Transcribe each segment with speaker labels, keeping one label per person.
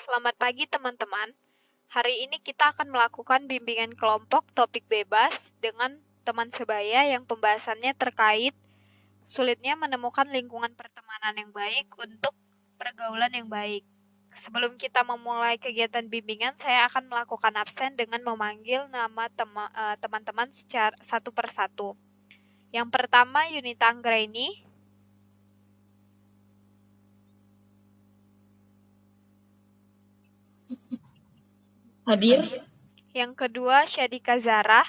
Speaker 1: Selamat pagi teman-teman. Hari ini kita akan melakukan bimbingan kelompok topik bebas dengan teman sebaya yang pembahasannya terkait sulitnya menemukan lingkungan pertemanan yang baik untuk pergaulan yang baik. Sebelum kita memulai kegiatan bimbingan, saya akan melakukan absen dengan memanggil nama teman-teman secara satu persatu. Yang pertama, Yunita Anggraini.
Speaker 2: Hadir.
Speaker 1: Yang kedua, Syadika Zara.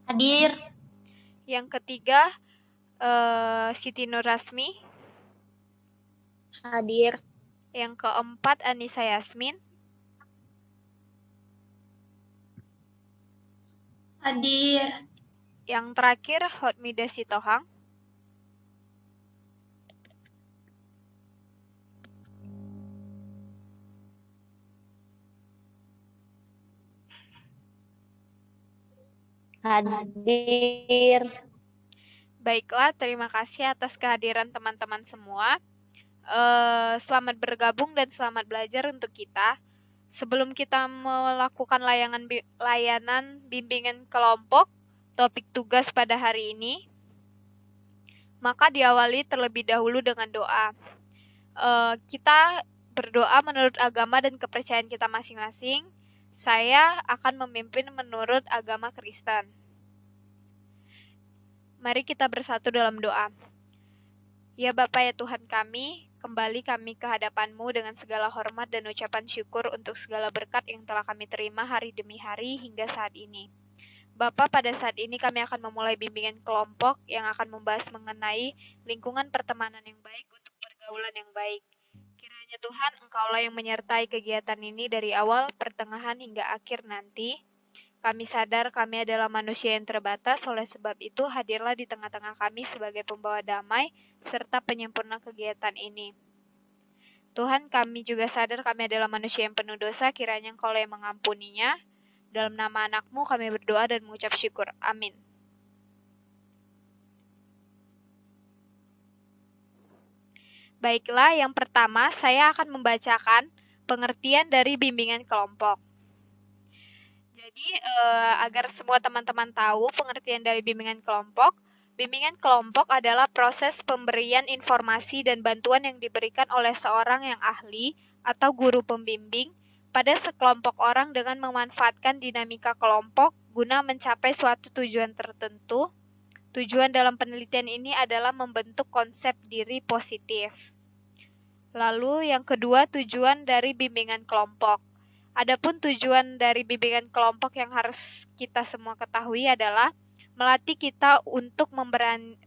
Speaker 2: Hadir.
Speaker 1: Yang ketiga, Siti Nur Rasmi.
Speaker 2: Hadir.
Speaker 1: Yang keempat, Anissa Yasmin.
Speaker 2: Hadir.
Speaker 1: Yang terakhir, Hotmida Sitohang.
Speaker 2: Hadir.
Speaker 1: Baiklah, terima kasih atas kehadiran teman-teman semua. Selamat bergabung dan selamat belajar untuk kita. Sebelum kita melakukan layanan bimbingan kelompok, topik tugas pada hari ini, maka diawali terlebih dahulu dengan doa. Kita berdoa menurut agama dan kepercayaan kita masing-masing. Saya akan memimpin menurut agama Kristen. Mari kita bersatu dalam doa. Ya Bapa ya Tuhan kami, kembali kami ke hadapan-Mu dengan segala hormat dan ucapan syukur untuk segala berkat yang telah kami terima hari demi hari hingga saat ini. Bapa, pada saat ini kami akan memulai bimbingan kelompok yang akan membahas mengenai lingkungan pertemanan yang baik untuk pergaulan yang baik. Kiranya Tuhan, Engkaulah yang menyertai kegiatan ini dari awal, pertengahan, hingga akhir nanti. Kami sadar kami adalah manusia yang terbatas, oleh sebab itu hadirlah di tengah-tengah kami sebagai pembawa damai, serta penyempurna kegiatan ini. Tuhan, kami juga sadar kami adalah manusia yang penuh dosa, kiranya Engkaulah yang mengampuninya. Dalam nama anak-Mu kami berdoa dan mengucap syukur. Amin. Baiklah, yang pertama saya akan membacakan pengertian dari bimbingan kelompok. Jadi, agar semua teman-teman tahu pengertian dari bimbingan kelompok adalah proses pemberian informasi dan bantuan yang diberikan oleh seorang yang ahli atau guru pembimbing pada sekelompok orang dengan memanfaatkan dinamika kelompok guna mencapai suatu tujuan tertentu. Tujuan dalam penelitian ini adalah membentuk konsep diri positif. Lalu yang kedua, tujuan dari bimbingan kelompok. Adapun tujuan dari bimbingan kelompok yang harus kita semua ketahui adalah melatih kita untuk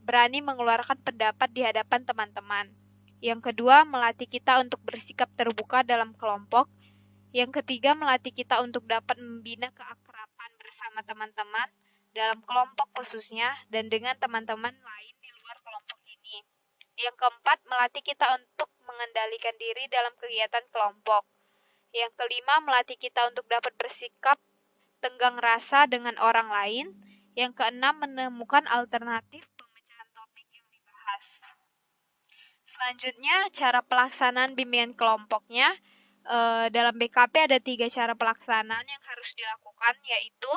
Speaker 1: berani mengeluarkan pendapat di hadapan teman-teman. Yang kedua, melatih kita untuk bersikap terbuka dalam kelompok. Yang ketiga, melatih kita untuk dapat membina keakraban bersama teman-teman dalam kelompok khususnya dan dengan teman-teman lain di luar kelompok ini. Yang keempat, melatih kita untuk mengendalikan diri dalam kegiatan kelompok. Yang kelima, melatih kita untuk dapat bersikap tenggang rasa dengan orang lain. Yang keenam, menemukan alternatif pemecahan topik yang dibahas. Selanjutnya, cara pelaksanaan bimbingan kelompoknya. Dalam BKP ada 3 cara pelaksanaan yang harus dilakukan, yaitu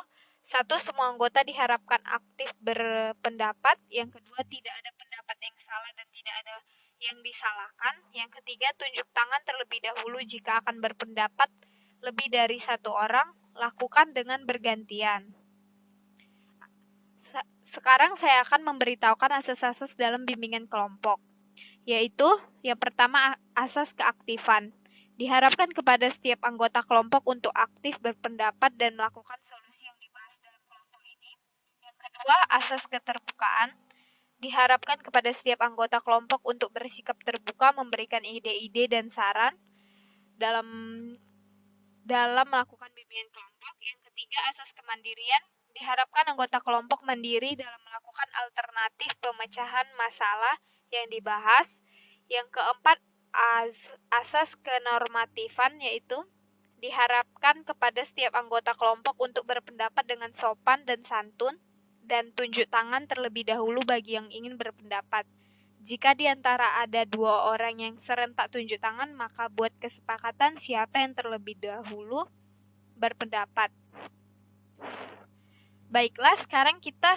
Speaker 1: 1. Semua anggota diharapkan aktif berpendapat. Yang kedua, tidak ada pendapat yang salah dan tidak ada yang disalahkan. Yang ketiga, tunjuk tangan terlebih dahulu jika akan berpendapat lebih dari 1 orang. Lakukan dengan bergantian. Sekarang saya akan memberitahukan asas-asas dalam bimbingan kelompok, yaitu yang pertama, asas keaktifan. Diharapkan kepada setiap anggota kelompok untuk aktif berpendapat dan melakukan solusi yang dibahas dalam kelompok ini. Yang kedua, asas keterbukaan. Diharapkan kepada setiap anggota kelompok untuk bersikap terbuka, memberikan ide-ide dan saran dalam melakukan bimbingan kelompok. Yang ketiga, asas kemandirian. Diharapkan anggota kelompok mandiri dalam melakukan alternatif pemecahan masalah yang dibahas. Yang keempat, asas kenormatifan, yaitu diharapkan kepada setiap anggota kelompok untuk berpendapat dengan sopan dan santun dan tunjuk tangan terlebih dahulu bagi yang ingin berpendapat. Jika di antara ada 2 orang yang serentak tunjuk tangan, maka buat kesepakatan siapa yang terlebih dahulu berpendapat. Baiklah, sekarang kita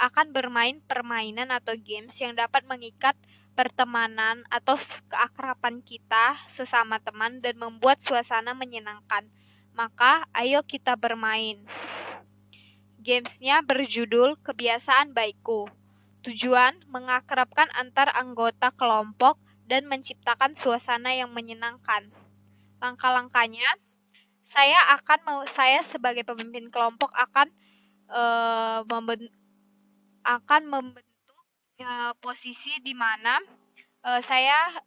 Speaker 1: akan bermain permainan atau games yang dapat mengikat pertemanan atau keakraban kita sesama teman dan membuat suasana menyenangkan. Maka, ayo kita bermain. Gamesnya berjudul Kebiasaan Baikku. Tujuan mengakrabkan antar anggota kelompok dan menciptakan suasana yang menyenangkan. Langkah-langkahnya, saya sebagai pemimpin kelompok akan membentuk posisi di mana saya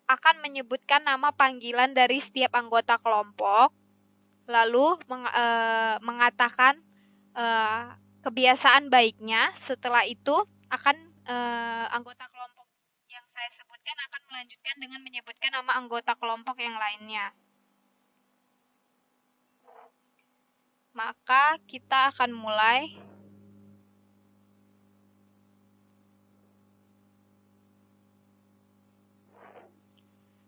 Speaker 1: akan menyebutkan nama panggilan dari setiap anggota kelompok, lalu mengatakan kebiasaan baiknya. Setelah itu akan anggota kelompok yang saya sebutkan akan melanjutkan dengan menyebutkan nama anggota kelompok yang lainnya. Maka kita akan mulai.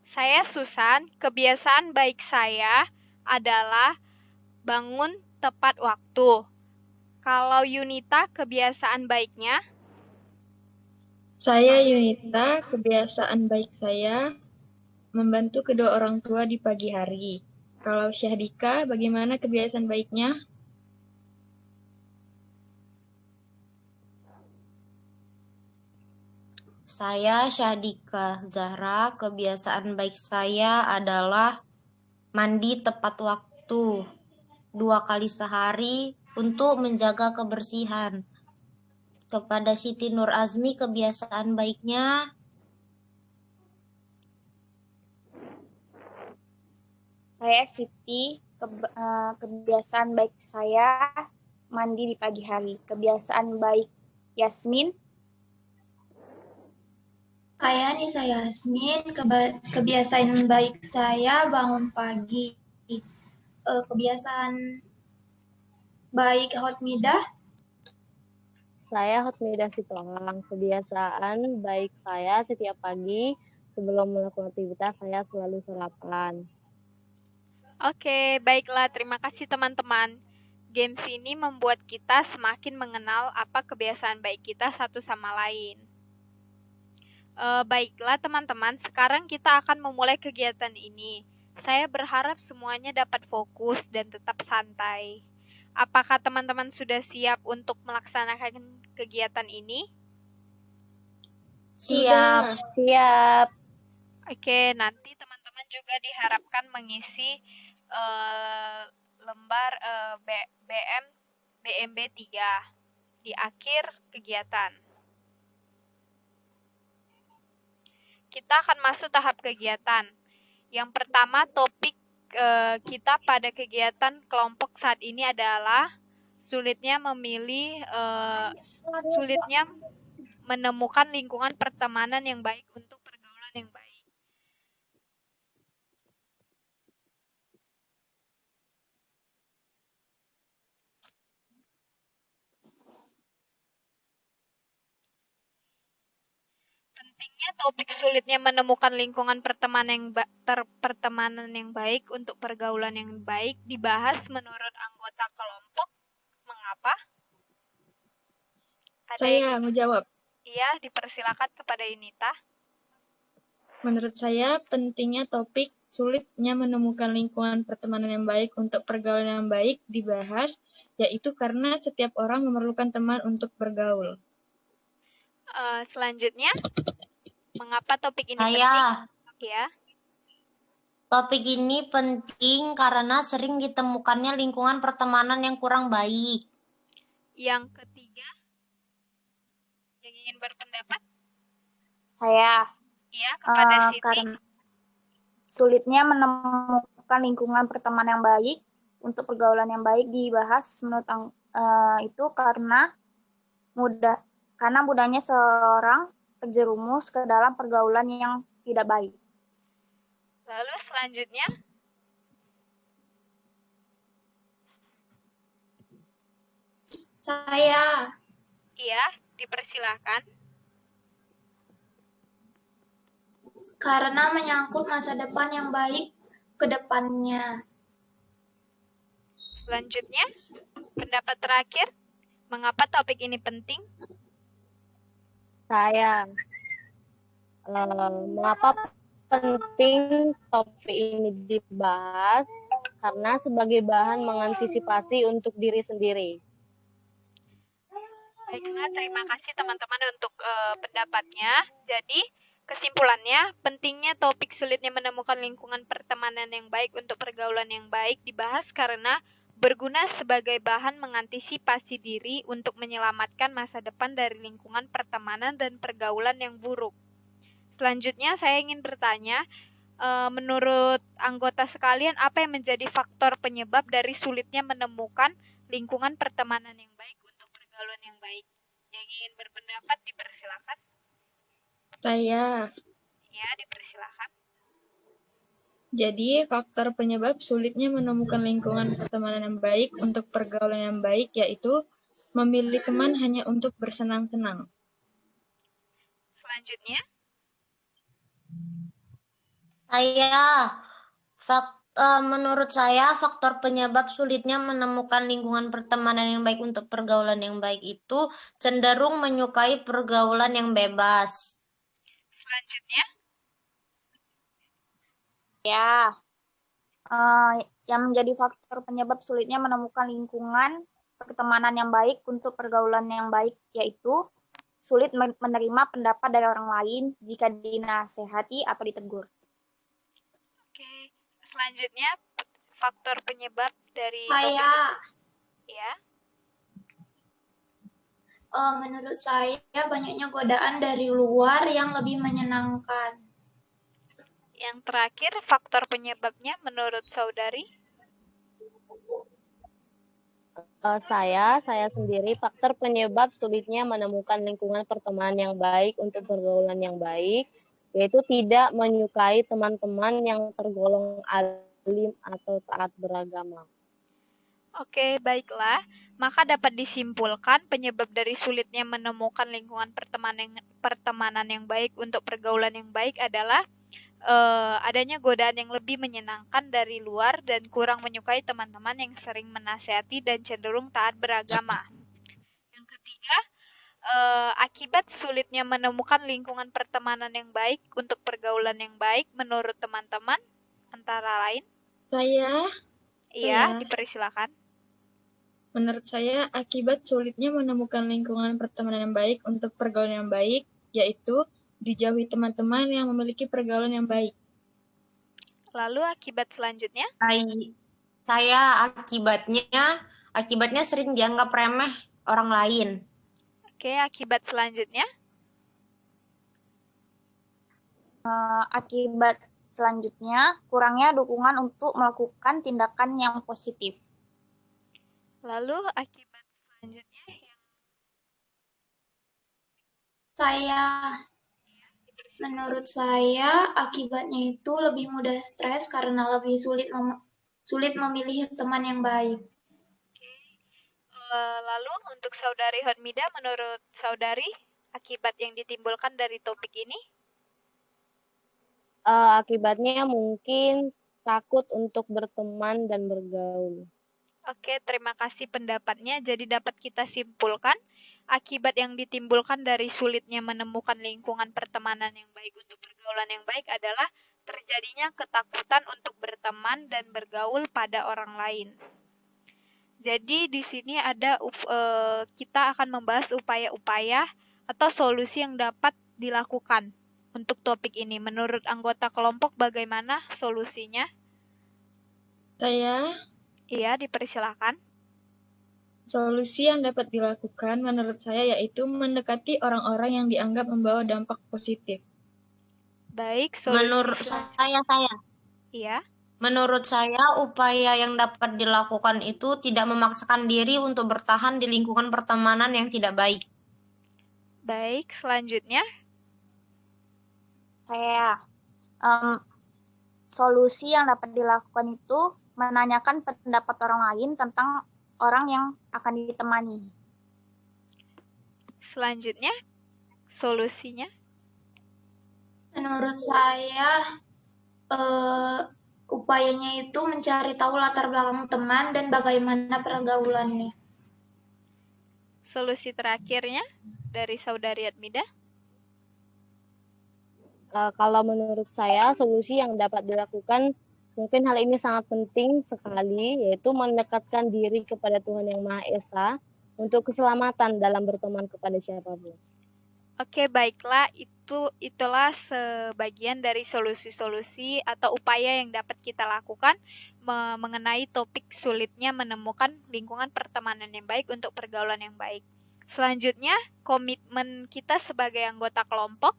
Speaker 1: Saya Susan, kebiasaan baik saya adalah bangun tepat waktu. Kalau Yunita, kebiasaan baiknya?
Speaker 2: Saya Yunita, kebiasaan baik saya membantu kedua orang tua di pagi hari. Kalau Syahdika, bagaimana kebiasaan baiknya?
Speaker 3: Saya Syadika Zahra, kebiasaan baik saya adalah mandi tepat waktu 2 kali sehari untuk menjaga kebersihan. Kepada Siti Nur Azmi, kebiasaan baiknya
Speaker 4: Saya Siti, kebiasaan baik saya mandi di pagi hari. Kebiasaan baik Yasmin.
Speaker 5: Saya Nisa Yasmin, kebiasaan baik saya bangun pagi. Kebiasaan baik Hotmidah.
Speaker 6: Saya Hotmidah Sitolang. Kebiasaan baik saya setiap pagi sebelum melakukan aktivitas saya selalu sarapan.
Speaker 1: Oke, baiklah. Terima kasih teman-teman. Games ini membuat kita semakin mengenal apa kebiasaan baik kita satu sama lain. Baiklah teman-teman, sekarang kita akan memulai kegiatan ini. Saya berharap semuanya dapat fokus dan tetap santai. Apakah teman-teman sudah siap untuk melaksanakan kegiatan ini?
Speaker 3: siap.
Speaker 6: Siap.
Speaker 1: Oke, nanti teman-teman juga diharapkan mengisi lembar BMB 3 di akhir kegiatan. Kita akan masuk tahap kegiatan. Yang pertama, topik kita pada kegiatan kelompok saat ini adalah sulitnya menemukan lingkungan pertemanan yang baik untuk pergaulan yang baik. Pentingnya topik sulitnya menemukan lingkungan pertemanan yang baik untuk pergaulan yang baik dibahas menurut anggota kelompok. Mengapa?
Speaker 2: Saya mau jawab.
Speaker 1: Iya, dipersilakan kepada Yunita.
Speaker 2: Menurut saya, pentingnya topik sulitnya menemukan lingkungan pertemanan yang baik untuk pergaulan yang baik dibahas, yaitu karena setiap orang memerlukan teman untuk bergaul.
Speaker 1: Selanjutnya, mengapa topik ini penting? Ya.
Speaker 3: Topik ini penting karena sering ditemukannya lingkungan pertemanan yang kurang baik.
Speaker 1: Yang ketiga, yang ingin berpendapat?
Speaker 4: Saya.
Speaker 1: Iya, kepada Siti.
Speaker 4: Karena sulitnya menemukan lingkungan pertemanan yang baik untuk pergaulan yang baik dibahas menurut itu karena mudahnya seorang terjerumus ke dalam pergaulan yang tidak baik.
Speaker 1: Lalu selanjutnya?
Speaker 5: Saya.
Speaker 1: Iya, dipersilakan.
Speaker 5: karena menyangkut masa depan yang baik ke depannya.
Speaker 1: Selanjutnya, pendapat terakhir, mengapa topik ini penting?
Speaker 6: Saya, mengapa penting topik ini dibahas? Karena sebagai bahan mengantisipasi untuk diri sendiri.
Speaker 1: Baiklah, terima kasih teman-teman untuk pendapatnya. Jadi, kesimpulannya, pentingnya topik sulitnya menemukan lingkungan pertemanan yang baik untuk pergaulan yang baik dibahas karena berguna sebagai bahan mengantisipasi diri untuk menyelamatkan masa depan dari lingkungan pertemanan dan pergaulan yang buruk. Selanjutnya, saya ingin bertanya, menurut anggota sekalian, apa yang menjadi faktor penyebab dari sulitnya menemukan lingkungan pertemanan yang baik untuk pergaulan yang baik? Yang ingin berpendapat dipersilakan.
Speaker 2: Saya.
Speaker 1: Ya, dipersilakan.
Speaker 2: Jadi, faktor penyebab sulitnya menemukan lingkungan pertemanan yang baik untuk pergaulan yang baik yaitu memilih teman hanya untuk bersenang-senang.
Speaker 1: Selanjutnya,
Speaker 3: Menurut saya, faktor penyebab sulitnya menemukan lingkungan pertemanan yang baik untuk pergaulan yang baik itu cenderung menyukai pergaulan yang bebas.
Speaker 1: selanjutnya,
Speaker 4: Ya, yang menjadi faktor penyebab sulitnya menemukan lingkungan pertemanan yang baik untuk pergaulan yang baik yaitu sulit menerima pendapat dari orang lain jika dinasehati atau ditegur.
Speaker 1: Oke, selanjutnya faktor penyebab dari
Speaker 5: Saya,
Speaker 1: ya.
Speaker 5: menurut saya banyaknya godaan dari luar yang lebih menyenangkan.
Speaker 1: Yang terakhir, faktor penyebabnya menurut saudari?
Speaker 6: Saya sendiri, faktor penyebab sulitnya menemukan lingkungan pertemanan yang baik untuk pergaulan yang baik, yaitu tidak menyukai teman-teman yang tergolong alim atau taat beragama.
Speaker 1: Oke, baiklah. Maka dapat disimpulkan penyebab dari sulitnya menemukan lingkungan pertemanan yang baik untuk pergaulan yang baik adalah adanya godaan yang lebih menyenangkan dari luar dan kurang menyukai teman-teman yang sering menasihati dan cenderung taat beragama. Yang ketiga, akibat sulitnya menemukan lingkungan pertemanan yang baik untuk pergaulan yang baik menurut teman-teman antara lain. Iya, dipersilakan.
Speaker 2: Menurut saya, akibat sulitnya menemukan lingkungan pertemanan yang baik untuk pergaulan yang baik yaitu dijauhi teman-teman yang memiliki pergaulan yang baik.
Speaker 1: Lalu akibat selanjutnya?
Speaker 3: Saya akibatnya sering dianggap remeh orang lain.
Speaker 1: Oke, akibat selanjutnya?
Speaker 4: Akibat selanjutnya, kurangnya dukungan untuk melakukan tindakan yang positif.
Speaker 1: Lalu akibat selanjutnya yang
Speaker 5: Menurut saya, akibatnya itu lebih mudah stres karena lebih sulit memilih teman yang baik.
Speaker 1: Lalu untuk saudari Hotmida, menurut saudari, akibat yang ditimbulkan dari topik ini?
Speaker 6: Akibatnya mungkin takut untuk berteman dan bergaul.
Speaker 1: Oke, terima kasih pendapatnya. Jadi dapat kita simpulkan, akibat yang ditimbulkan dari sulitnya menemukan lingkungan pertemanan yang baik untuk pergaulan yang baik adalah terjadinya ketakutan untuk berteman dan bergaul pada orang lain. Jadi di sini ada kita akan membahas upaya-upaya atau solusi yang dapat dilakukan untuk topik ini. Menurut anggota kelompok bagaimana solusinya? Iya, dipersilakan.
Speaker 2: Solusi yang dapat dilakukan menurut saya yaitu mendekati orang-orang yang dianggap membawa dampak positif.
Speaker 1: Baik, solusi
Speaker 3: Menurut saya.
Speaker 1: Iya.
Speaker 3: Menurut saya, upaya yang dapat dilakukan itu tidak memaksakan diri untuk bertahan di lingkungan pertemanan yang tidak baik.
Speaker 1: Baik, selanjutnya.
Speaker 4: Solusi yang dapat dilakukan itu menanyakan pendapat orang lain tentang orang yang akan ditemani.
Speaker 1: Selanjutnya, solusinya.
Speaker 5: Menurut saya, upayanya itu mencari tahu latar belakang teman dan bagaimana pergaulannya.
Speaker 1: Solusi terakhirnya dari Saudari Admida?
Speaker 6: Kalau menurut saya, solusi yang dapat dilakukan, mungkin hal ini sangat penting sekali, yaitu mendekatkan diri kepada Tuhan Yang Maha Esa untuk keselamatan dalam berteman kepada siapapun.
Speaker 1: Oke, baiklah, itulah sebagian dari solusi-solusi atau upaya yang dapat kita lakukan mengenai topik sulitnya menemukan lingkungan pertemanan yang baik untuk pergaulan yang baik. Selanjutnya, komitmen kita sebagai anggota kelompok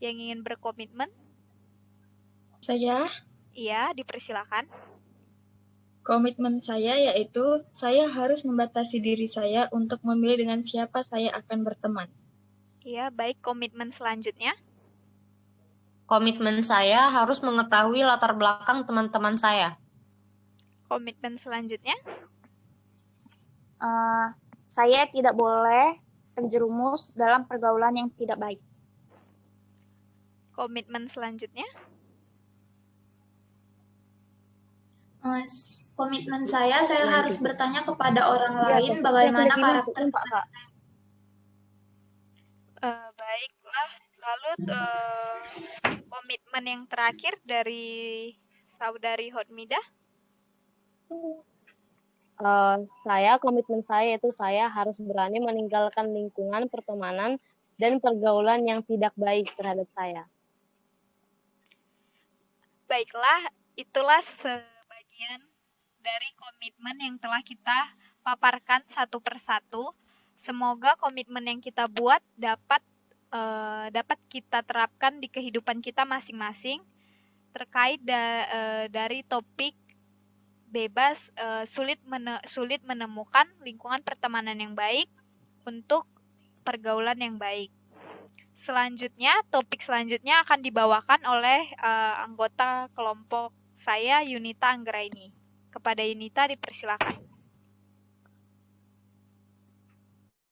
Speaker 1: yang ingin berkomitmen.
Speaker 2: Saya,
Speaker 1: Iya, dipersilakan.
Speaker 2: komitmen saya yaitu saya harus membatasi diri saya untuk memilih dengan siapa saya akan berteman.
Speaker 1: Iya, baik, komitmen selanjutnya.
Speaker 3: Komitmen saya harus mengetahui latar belakang teman-teman saya.
Speaker 1: Komitmen selanjutnya.
Speaker 4: Saya tidak boleh terjerumus dalam pergaulan yang tidak baik.
Speaker 1: Komitmen selanjutnya.
Speaker 5: Komitmen saya harus bertanya kepada orang lain bagaimana karakter.
Speaker 1: Baiklah, lalu komitmen yang terakhir dari Saudari Hotmida.
Speaker 6: Komitmen saya itu saya harus berani meninggalkan lingkungan pertemanan dan pergaulan yang tidak baik terhadap saya.
Speaker 1: Baiklah, itulah sebagian dari komitmen yang telah kita paparkan satu persatu. Semoga komitmen yang kita buat dapat kita terapkan di kehidupan kita masing-masing terkait dari topik bebas sulit menemukan lingkungan pertemanan yang baik untuk pergaulan yang baik. Selanjutnya, topik selanjutnya akan dibawakan oleh anggota kelompok saya, Yunita Anggraini. Kepada Yunita dipersilakan.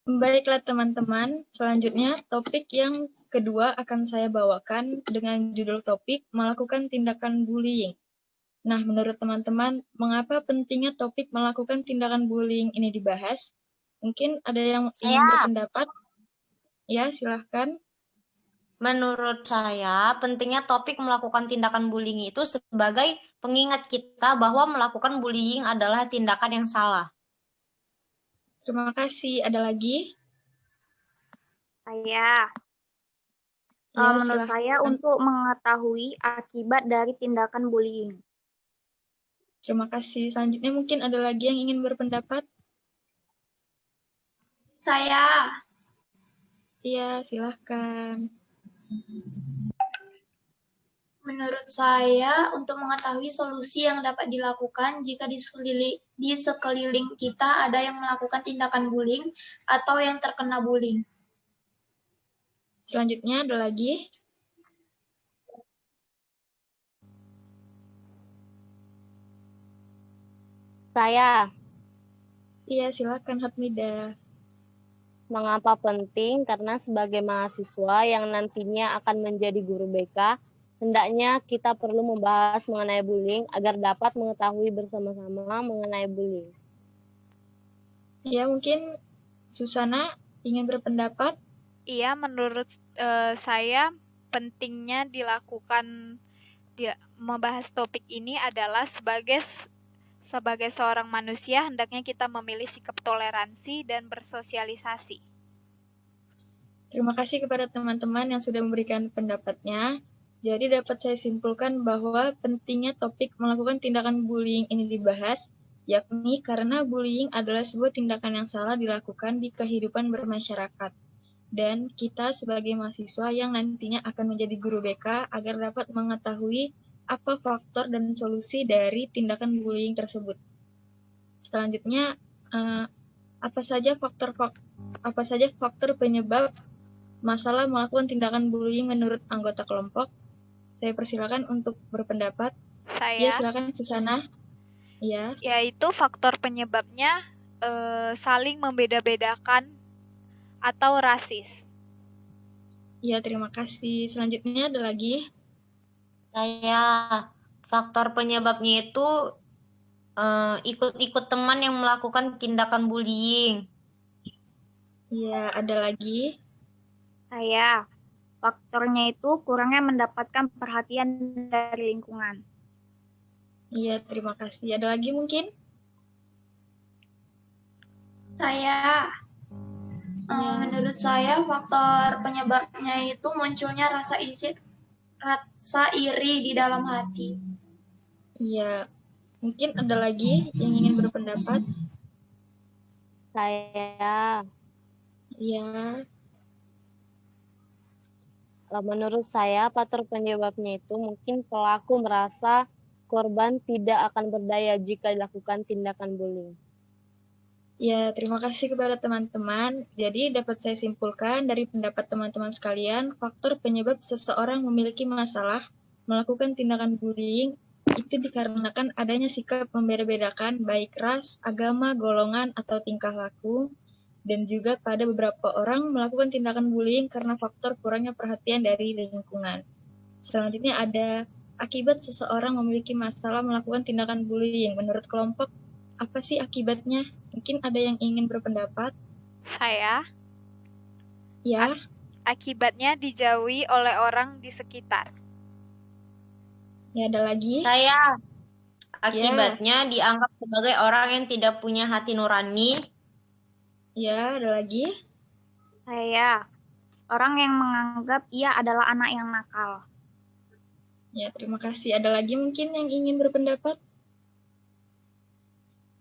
Speaker 2: Baiklah teman-teman, selanjutnya topik yang kedua akan saya bawakan dengan judul topik melakukan tindakan bullying. Nah, menurut teman-teman, mengapa pentingnya topik melakukan tindakan bullying ini dibahas? Mungkin ada yang ingin berpendapat? Ya, silahkan.
Speaker 3: Menurut saya, pentingnya topik melakukan tindakan bullying itu sebagai pengingat kita bahwa melakukan bullying adalah tindakan yang salah.
Speaker 2: Terima kasih. Ada lagi?
Speaker 4: Menurut
Speaker 2: silahkan.
Speaker 4: saya untuk mengetahui akibat dari tindakan bullying.
Speaker 2: Terima kasih. Selanjutnya mungkin ada lagi yang ingin berpendapat?
Speaker 5: Saya.
Speaker 2: Iya, silahkan.
Speaker 5: Menurut saya, untuk mengetahui solusi yang dapat dilakukan jika di sekeliling kita ada yang melakukan tindakan bullying atau yang terkena bullying.
Speaker 2: Selanjutnya ada lagi?
Speaker 6: Saya.
Speaker 2: Iya, silakan Hatmida.
Speaker 6: Mengapa penting? Karena sebagai mahasiswa yang nantinya akan menjadi guru BK, hendaknya kita perlu membahas mengenai bullying agar dapat mengetahui bersama-sama mengenai bullying.
Speaker 2: Ya, mungkin Susana ingin berpendapat?
Speaker 1: Iya, menurut saya pentingnya membahas topik ini adalah sebagai seorang manusia hendaknya kita memilih sikap toleransi dan bersosialisasi.
Speaker 2: Terima kasih kepada teman-teman yang sudah memberikan pendapatnya. Jadi dapat saya simpulkan bahwa pentingnya topik melakukan tindakan bullying ini dibahas, yakni karena bullying adalah sebuah tindakan yang salah dilakukan di kehidupan bermasyarakat. Dan kita sebagai mahasiswa yang nantinya akan menjadi guru BK agar dapat mengetahui apa faktor dan solusi dari tindakan bullying tersebut. Selanjutnya, apa saja faktor penyebab masalah melakukan tindakan bullying menurut anggota kelompok? Saya persilakan untuk berpendapat. Ya, silakan Susana. Ya.
Speaker 1: Yaitu faktor penyebabnya saling membeda-bedakan atau rasis.
Speaker 2: Ya, terima kasih. Selanjutnya ada lagi?
Speaker 3: Saya faktor penyebabnya itu ikut-ikut teman yang melakukan tindakan bullying.
Speaker 2: Ya, ada lagi?
Speaker 4: Saya, faktornya itu kurangnya mendapatkan perhatian dari lingkungan.
Speaker 2: Iya, terima kasih. Ada lagi mungkin?
Speaker 5: Saya, menurut saya faktor penyebabnya itu munculnya rasa iri di dalam hati.
Speaker 2: Iya, mungkin ada lagi yang ingin berpendapat?
Speaker 6: Saya,
Speaker 2: Iya,
Speaker 6: menurut saya faktor penyebabnya itu mungkin pelaku merasa korban tidak akan berdaya jika dilakukan tindakan bullying.
Speaker 2: ya, terima kasih kepada teman-teman. Jadi dapat saya simpulkan dari pendapat teman-teman sekalian, faktor penyebab seseorang memiliki masalah melakukan tindakan bullying itu dikarenakan adanya sikap membeda-bedakan baik ras, agama, golongan, atau tingkah laku, dan juga pada beberapa orang melakukan tindakan bullying karena faktor kurangnya perhatian dari lingkungan. Selanjutnya ada akibat seseorang memiliki masalah melakukan tindakan bullying. Menurut kelompok, apa sih akibatnya? Mungkin ada yang ingin berpendapat?
Speaker 1: Saya,
Speaker 2: Ya,
Speaker 1: akibatnya dijauhi oleh orang di sekitar.
Speaker 2: ya ada lagi?
Speaker 3: Saya akibatnya dianggap sebagai orang yang tidak punya hati nurani.
Speaker 2: Ya, ada lagi?
Speaker 4: Saya, orang yang menganggap ia adalah anak yang nakal.
Speaker 2: Ya, terima kasih. Ada lagi mungkin yang ingin berpendapat?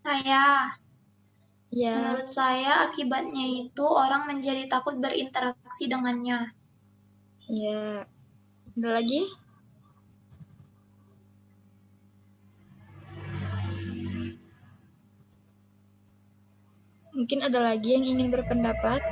Speaker 5: Saya,
Speaker 2: Ya,
Speaker 5: menurut saya akibatnya itu orang menjadi takut berinteraksi dengannya.
Speaker 2: ya. Ada lagi? Mungkin ada lagi yang ingin berpendapat?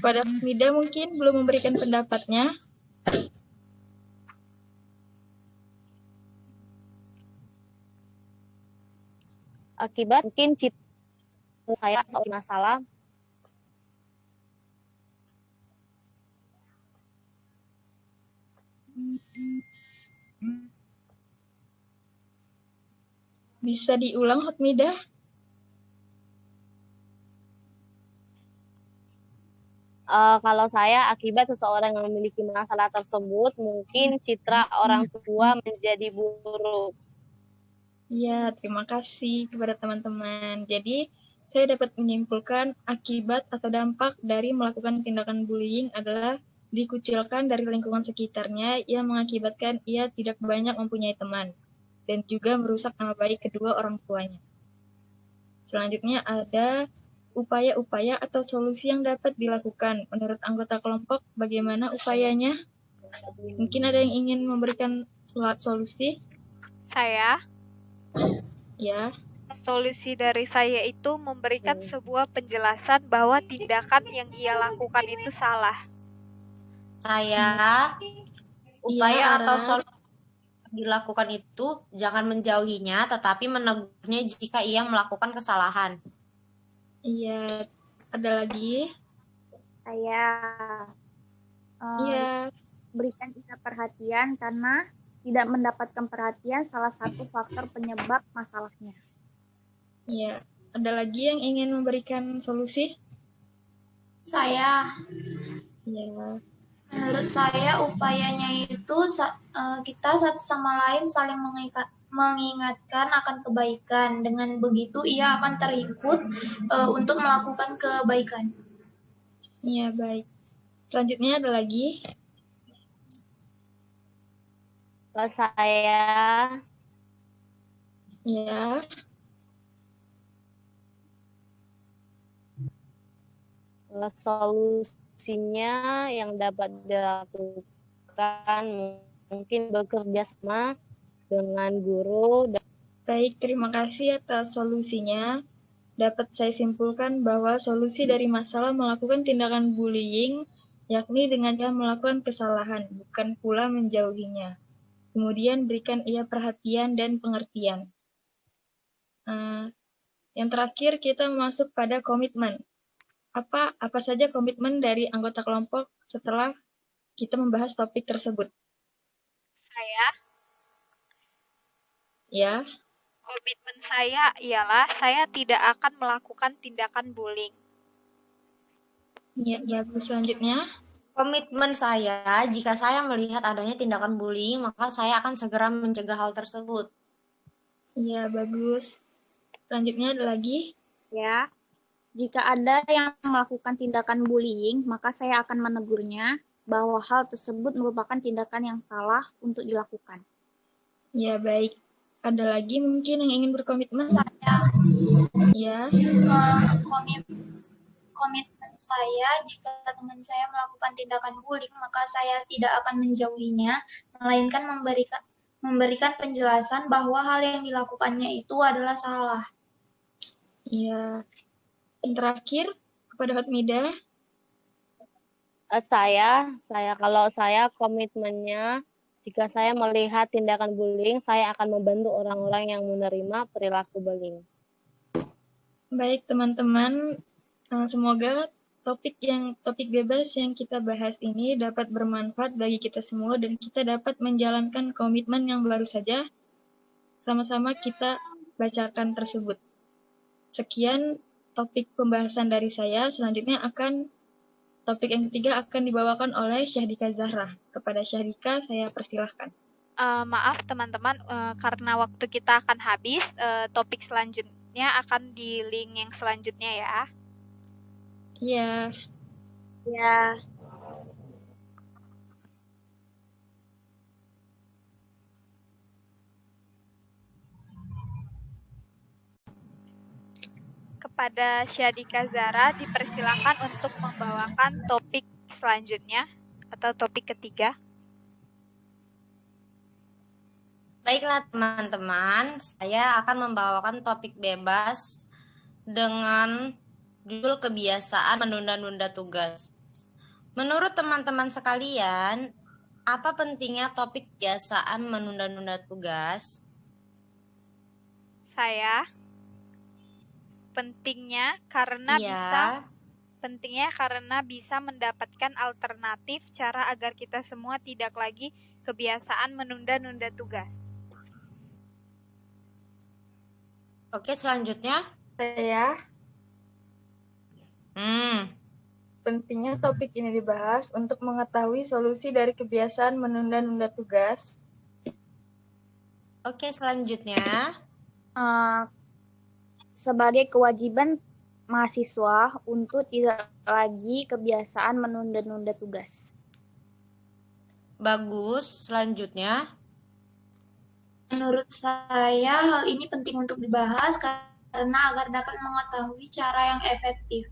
Speaker 2: Pada Mida mungkin belum memberikan pendapatnya.
Speaker 6: Akibat mungkin saya soal masalah
Speaker 2: Bisa diulang, Hotmida?
Speaker 6: kalau saya akibat seseorang yang memiliki masalah tersebut mungkin citra orang tua menjadi buruk.
Speaker 2: Ya, terima kasih kepada teman-teman. Jadi, saya dapat menyimpulkan akibat atau dampak dari melakukan tindakan bullying adalah dikucilkan dari lingkungan sekitarnya yang mengakibatkan ia tidak banyak mempunyai teman dan juga merusak nama baik kedua orang tuanya. Selanjutnya ada upaya-upaya atau solusi yang dapat dilakukan. Menurut anggota kelompok, bagaimana upayanya? Mungkin ada yang ingin memberikan solusi?
Speaker 1: Saya,
Speaker 2: Ya,
Speaker 1: solusi dari saya itu memberikan sebuah penjelasan bahwa tindakan yang ia lakukan itu salah.
Speaker 3: Saya upaya
Speaker 2: Iya,
Speaker 3: atau
Speaker 2: Ara.
Speaker 3: solusi yang dilakukan itu jangan menjauhinya, tetapi menegurnya jika ia melakukan kesalahan.
Speaker 2: Iya, ada lagi?
Speaker 4: Saya,
Speaker 2: Iya,
Speaker 4: berikan ia perhatian karena tidak mendapatkan perhatian salah satu faktor penyebab masalahnya.
Speaker 2: iya. Ada lagi yang ingin memberikan solusi?
Speaker 5: Saya,
Speaker 2: Iya,
Speaker 5: menurut saya upayanya itu kita satu sama lain saling mengingatkan akan kebaikan. Dengan begitu ia akan terikut untuk melakukan kebaikan.
Speaker 2: iya baik. Selanjutnya ada lagi?
Speaker 6: Kalau saya
Speaker 2: Ya,
Speaker 6: solusinya yang dapat dilakukan mungkin bekerja sama dengan guru dan
Speaker 2: baik. Terima kasih atas solusinya. Dapat saya simpulkan bahwa solusi dari masalah melakukan tindakan bullying yakni dengan cara melakukan kesalahan, bukan pula menjauhinya. Kemudian berikan ia perhatian dan pengertian. Yang terakhir kita masuk pada komitmen. Apa saja komitmen dari anggota kelompok setelah kita membahas topik tersebut?
Speaker 1: Saya,
Speaker 2: Ya,
Speaker 1: komitmen saya ialah saya tidak akan melakukan tindakan bullying.
Speaker 2: ya, selanjutnya.
Speaker 3: Komitmen saya, jika saya melihat adanya tindakan bullying, maka saya akan segera mencegah hal tersebut.
Speaker 2: Ya, bagus. Selanjutnya ada lagi.
Speaker 4: Ya, jika ada yang melakukan tindakan bullying, maka saya akan menegurnya bahwa hal tersebut merupakan tindakan yang salah untuk dilakukan.
Speaker 2: Ya, baik. Ada lagi mungkin yang ingin berkomitmen?
Speaker 5: Saya
Speaker 2: Ya,
Speaker 5: komitmen saya, jika teman saya melakukan tindakan bullying, maka saya tidak akan menjauhinya, melainkan memberikan penjelasan bahwa hal yang dilakukannya itu adalah salah.
Speaker 2: ya. Yang terakhir, kepada Hotmida.
Speaker 6: Kalau saya komitmennya, jika saya melihat tindakan bullying, saya akan membantu orang-orang yang menerima perilaku bullying.
Speaker 2: Baik, teman-teman. Semoga topik bebas yang kita bahas ini dapat bermanfaat bagi kita semua dan kita dapat menjalankan komitmen yang baru saja sama-sama kita bacakan tersebut. Sekian topik pembahasan dari saya. Selanjutnya topik yang ketiga akan dibawakan oleh Syahdika Zahra. Kepada Syahdika saya persilahkan.
Speaker 1: Maaf teman-teman, karena waktu kita akan habis, topik selanjutnya akan di link yang selanjutnya ya.
Speaker 2: Iya.
Speaker 4: Ya,
Speaker 1: Kepada Syadika Zara dipersilakan untuk membawakan topik selanjutnya atau topik ketiga.
Speaker 3: Baiklah teman-teman, saya akan membawakan topik bebas dengan judul kebiasaan menunda-nunda tugas. Menurut teman-teman sekalian, apa pentingnya topik kebiasaan menunda-nunda tugas?
Speaker 1: Saya, pentingnya karena bisa mendapatkan alternatif cara agar kita semua tidak lagi kebiasaan menunda-nunda tugas.
Speaker 3: Oke, selanjutnya.
Speaker 2: Saya, pentingnya topik ini dibahas untuk mengetahui solusi dari kebiasaan menunda-nunda tugas.
Speaker 3: Oke, selanjutnya.
Speaker 4: sebagai kewajiban mahasiswa untuk tidak lagi kebiasaan menunda-nunda tugas.
Speaker 3: Bagus, selanjutnya.
Speaker 5: Menurut saya, hal ini penting untuk dibahas karena agar dapat mengetahui cara yang efektif.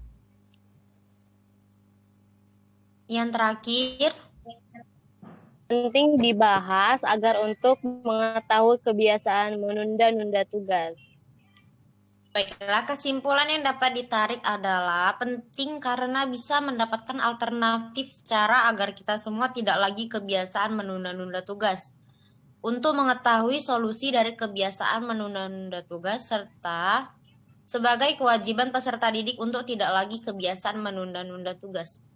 Speaker 3: Yang terakhir.
Speaker 6: Penting dibahas agar untuk mengetahui kebiasaan menunda-nunda tugas.
Speaker 3: Baiklah, kesimpulan yang dapat ditarik adalah penting karena bisa mendapatkan alternatif cara agar kita semua tidak lagi kebiasaan menunda-nunda tugas. Untuk mengetahui solusi dari kebiasaan menunda-nunda tugas serta sebagai kewajiban peserta didik untuk tidak lagi kebiasaan menunda-nunda tugas.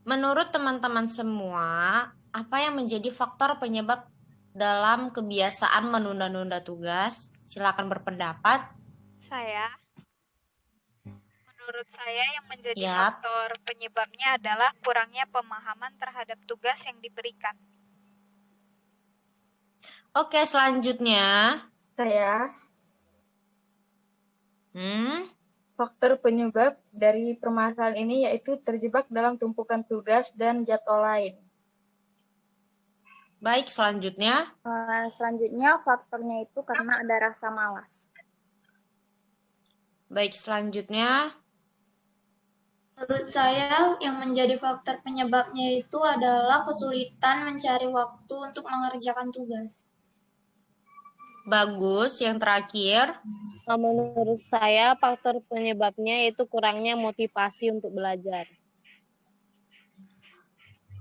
Speaker 3: Menurut teman-teman semua, apa yang menjadi faktor penyebab dalam kebiasaan menunda-nunda tugas? Silakan berpendapat.
Speaker 1: Menurut saya yang menjadi faktor penyebabnya adalah kurangnya pemahaman terhadap tugas yang diberikan.
Speaker 3: Oke, selanjutnya.
Speaker 2: Saya. Faktor penyebab dari permasalahan ini yaitu terjebak dalam tumpukan tugas dan jadwal lain.
Speaker 3: Baik, selanjutnya.
Speaker 4: Selanjutnya faktornya itu karena ada rasa malas.
Speaker 3: Baik, selanjutnya.
Speaker 5: Menurut saya, yang menjadi faktor penyebabnya itu adalah kesulitan mencari waktu untuk mengerjakan tugas.
Speaker 3: Bagus, yang terakhir.
Speaker 6: Menurut saya, faktor penyebabnya itu kurangnya motivasi untuk belajar.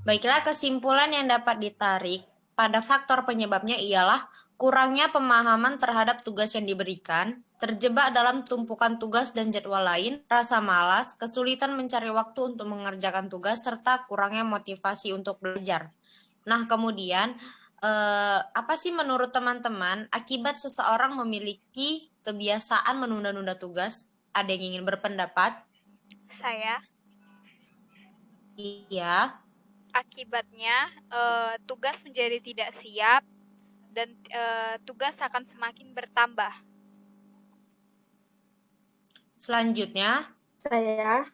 Speaker 3: Baiklah, kesimpulan yang dapat ditarik pada faktor penyebabnya ialah kurangnya pemahaman terhadap tugas yang diberikan, terjebak dalam tumpukan tugas dan jadwal lain, rasa malas, kesulitan mencari waktu untuk mengerjakan tugas, serta kurangnya motivasi untuk belajar. Nah, kemudian apa sih menurut teman-teman akibat seseorang memiliki kebiasaan menunda-nunda tugas? Ada yang ingin berpendapat?
Speaker 1: Saya,
Speaker 3: Iya.
Speaker 1: akibatnya tugas menjadi tidak siap dan tugas akan semakin bertambah.
Speaker 3: Selanjutnya,
Speaker 2: Saya,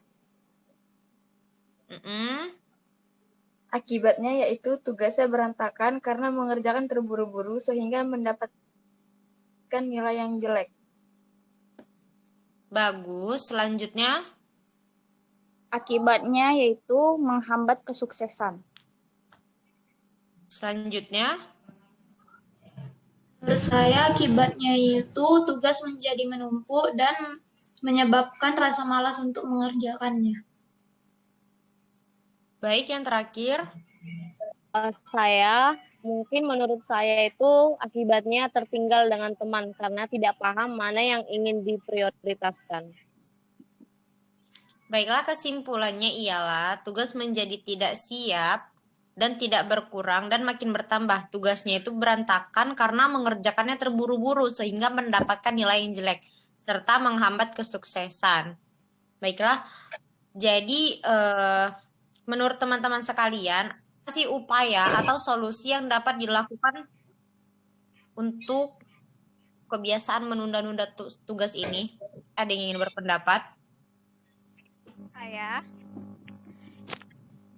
Speaker 2: akibatnya yaitu tugasnya berantakan karena mengerjakan terburu-buru sehingga mendapatkan nilai yang jelek.
Speaker 3: bagus. Selanjutnya,
Speaker 4: Akibatnya yaitu menghambat kesuksesan.
Speaker 3: selanjutnya,
Speaker 5: Menurut saya akibatnya itu tugas menjadi menumpuk dan menyebabkan rasa malas untuk mengerjakannya.
Speaker 3: baik, yang terakhir.
Speaker 6: Menurut saya itu akibatnya tertinggal dengan teman karena tidak paham mana yang ingin diprioritaskan.
Speaker 3: Baiklah, kesimpulannya ialah tugas menjadi tidak siap dan tidak berkurang dan makin bertambah. Tugasnya itu berantakan karena mengerjakannya terburu-buru sehingga mendapatkan nilai yang jelek serta menghambat kesuksesan. Baiklah, jadi menurut teman-teman sekalian, apa sih upaya atau solusi yang dapat dilakukan untuk kebiasaan menunda-nunda tugas ini? Ada yang ingin berpendapat?
Speaker 1: Saya.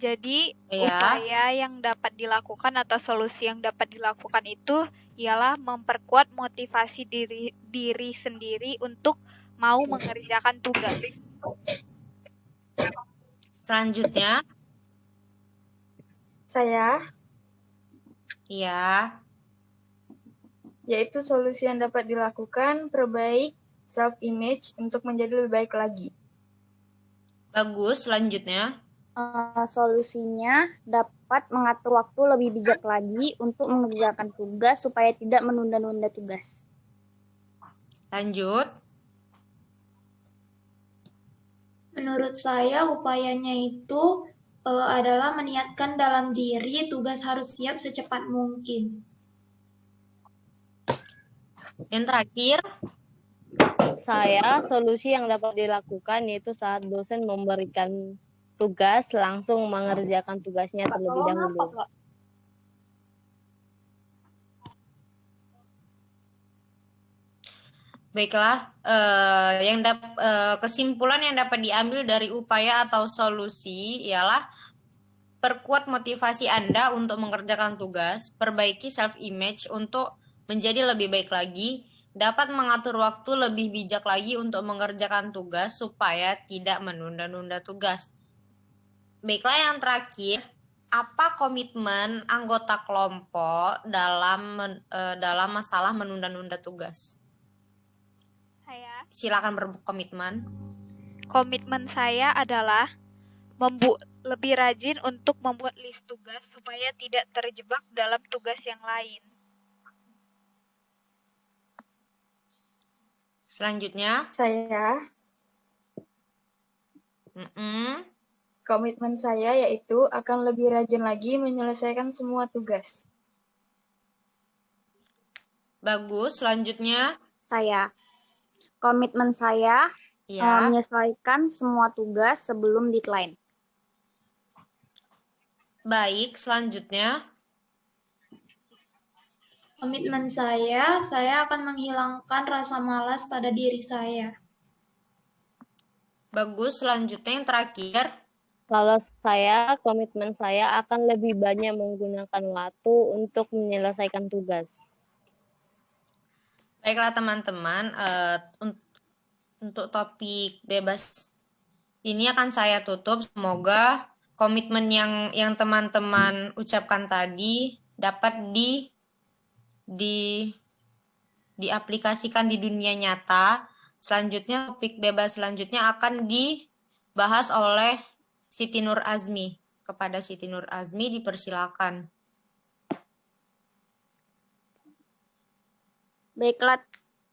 Speaker 1: Jadi,
Speaker 3: Ya.
Speaker 1: upaya yang dapat dilakukan atau solusi yang dapat dilakukan itu ialah memperkuat motivasi diri sendiri untuk mau mengerjakan tugas.
Speaker 3: Selanjutnya,
Speaker 2: Saya,
Speaker 3: ya,
Speaker 2: yaitu solusi yang dapat dilakukan, perbaik self-image untuk menjadi lebih baik lagi.
Speaker 3: bagus. Selanjutnya,
Speaker 4: Solusinya dapat mengatur waktu lebih bijak lagi untuk mengerjakan tugas supaya tidak menunda-nunda tugas.
Speaker 3: lanjut.
Speaker 5: Menurut saya upayanya itu adalah meniatkan dalam diri tugas harus siap secepat mungkin.
Speaker 3: Yang terakhir,
Speaker 6: Solusi yang dapat dilakukan yaitu saat dosen memberikan tugas, langsung mengerjakan tugasnya terlebih dahulu.
Speaker 3: baiklah, kesimpulan yang dapat diambil dari upaya atau solusi ialah perkuat motivasi Anda untuk mengerjakan tugas, perbaiki self-image untuk menjadi lebih baik lagi, dapat mengatur waktu lebih bijak lagi untuk mengerjakan tugas supaya tidak menunda-nunda tugas. Baiklah, yang terakhir, apa komitmen anggota kelompok dalam masalah menunda-nunda tugas?
Speaker 1: Saya.
Speaker 3: Silakan berkomitmen.
Speaker 1: Komitmen saya adalah lebih rajin untuk membuat list tugas supaya tidak terjebak dalam tugas yang lain.
Speaker 3: Selanjutnya,
Speaker 2: Saya, komitmen saya yaitu akan lebih rajin lagi menyelesaikan semua tugas.
Speaker 3: bagus. Selanjutnya,
Speaker 4: Komitmen saya
Speaker 3: ya,
Speaker 4: menyelesaikan semua tugas sebelum deadline.
Speaker 3: baik. Selanjutnya,
Speaker 5: Komitmen saya akan menghilangkan rasa malas pada diri saya.
Speaker 3: bagus. Selanjutnya, yang terakhir,
Speaker 6: Kalau komitmen saya akan lebih banyak menggunakan waktu untuk menyelesaikan tugas.
Speaker 3: baiklah teman-teman, untuk topik bebas ini akan saya tutup. Semoga komitmen yang teman-teman ucapkan tadi dapat diaplikasikan di dunia nyata. Selanjutnya, topik bebas selanjutnya akan dibahas oleh Siti Nur Azmi. kepada Siti Nur Azmi, dipersilakan.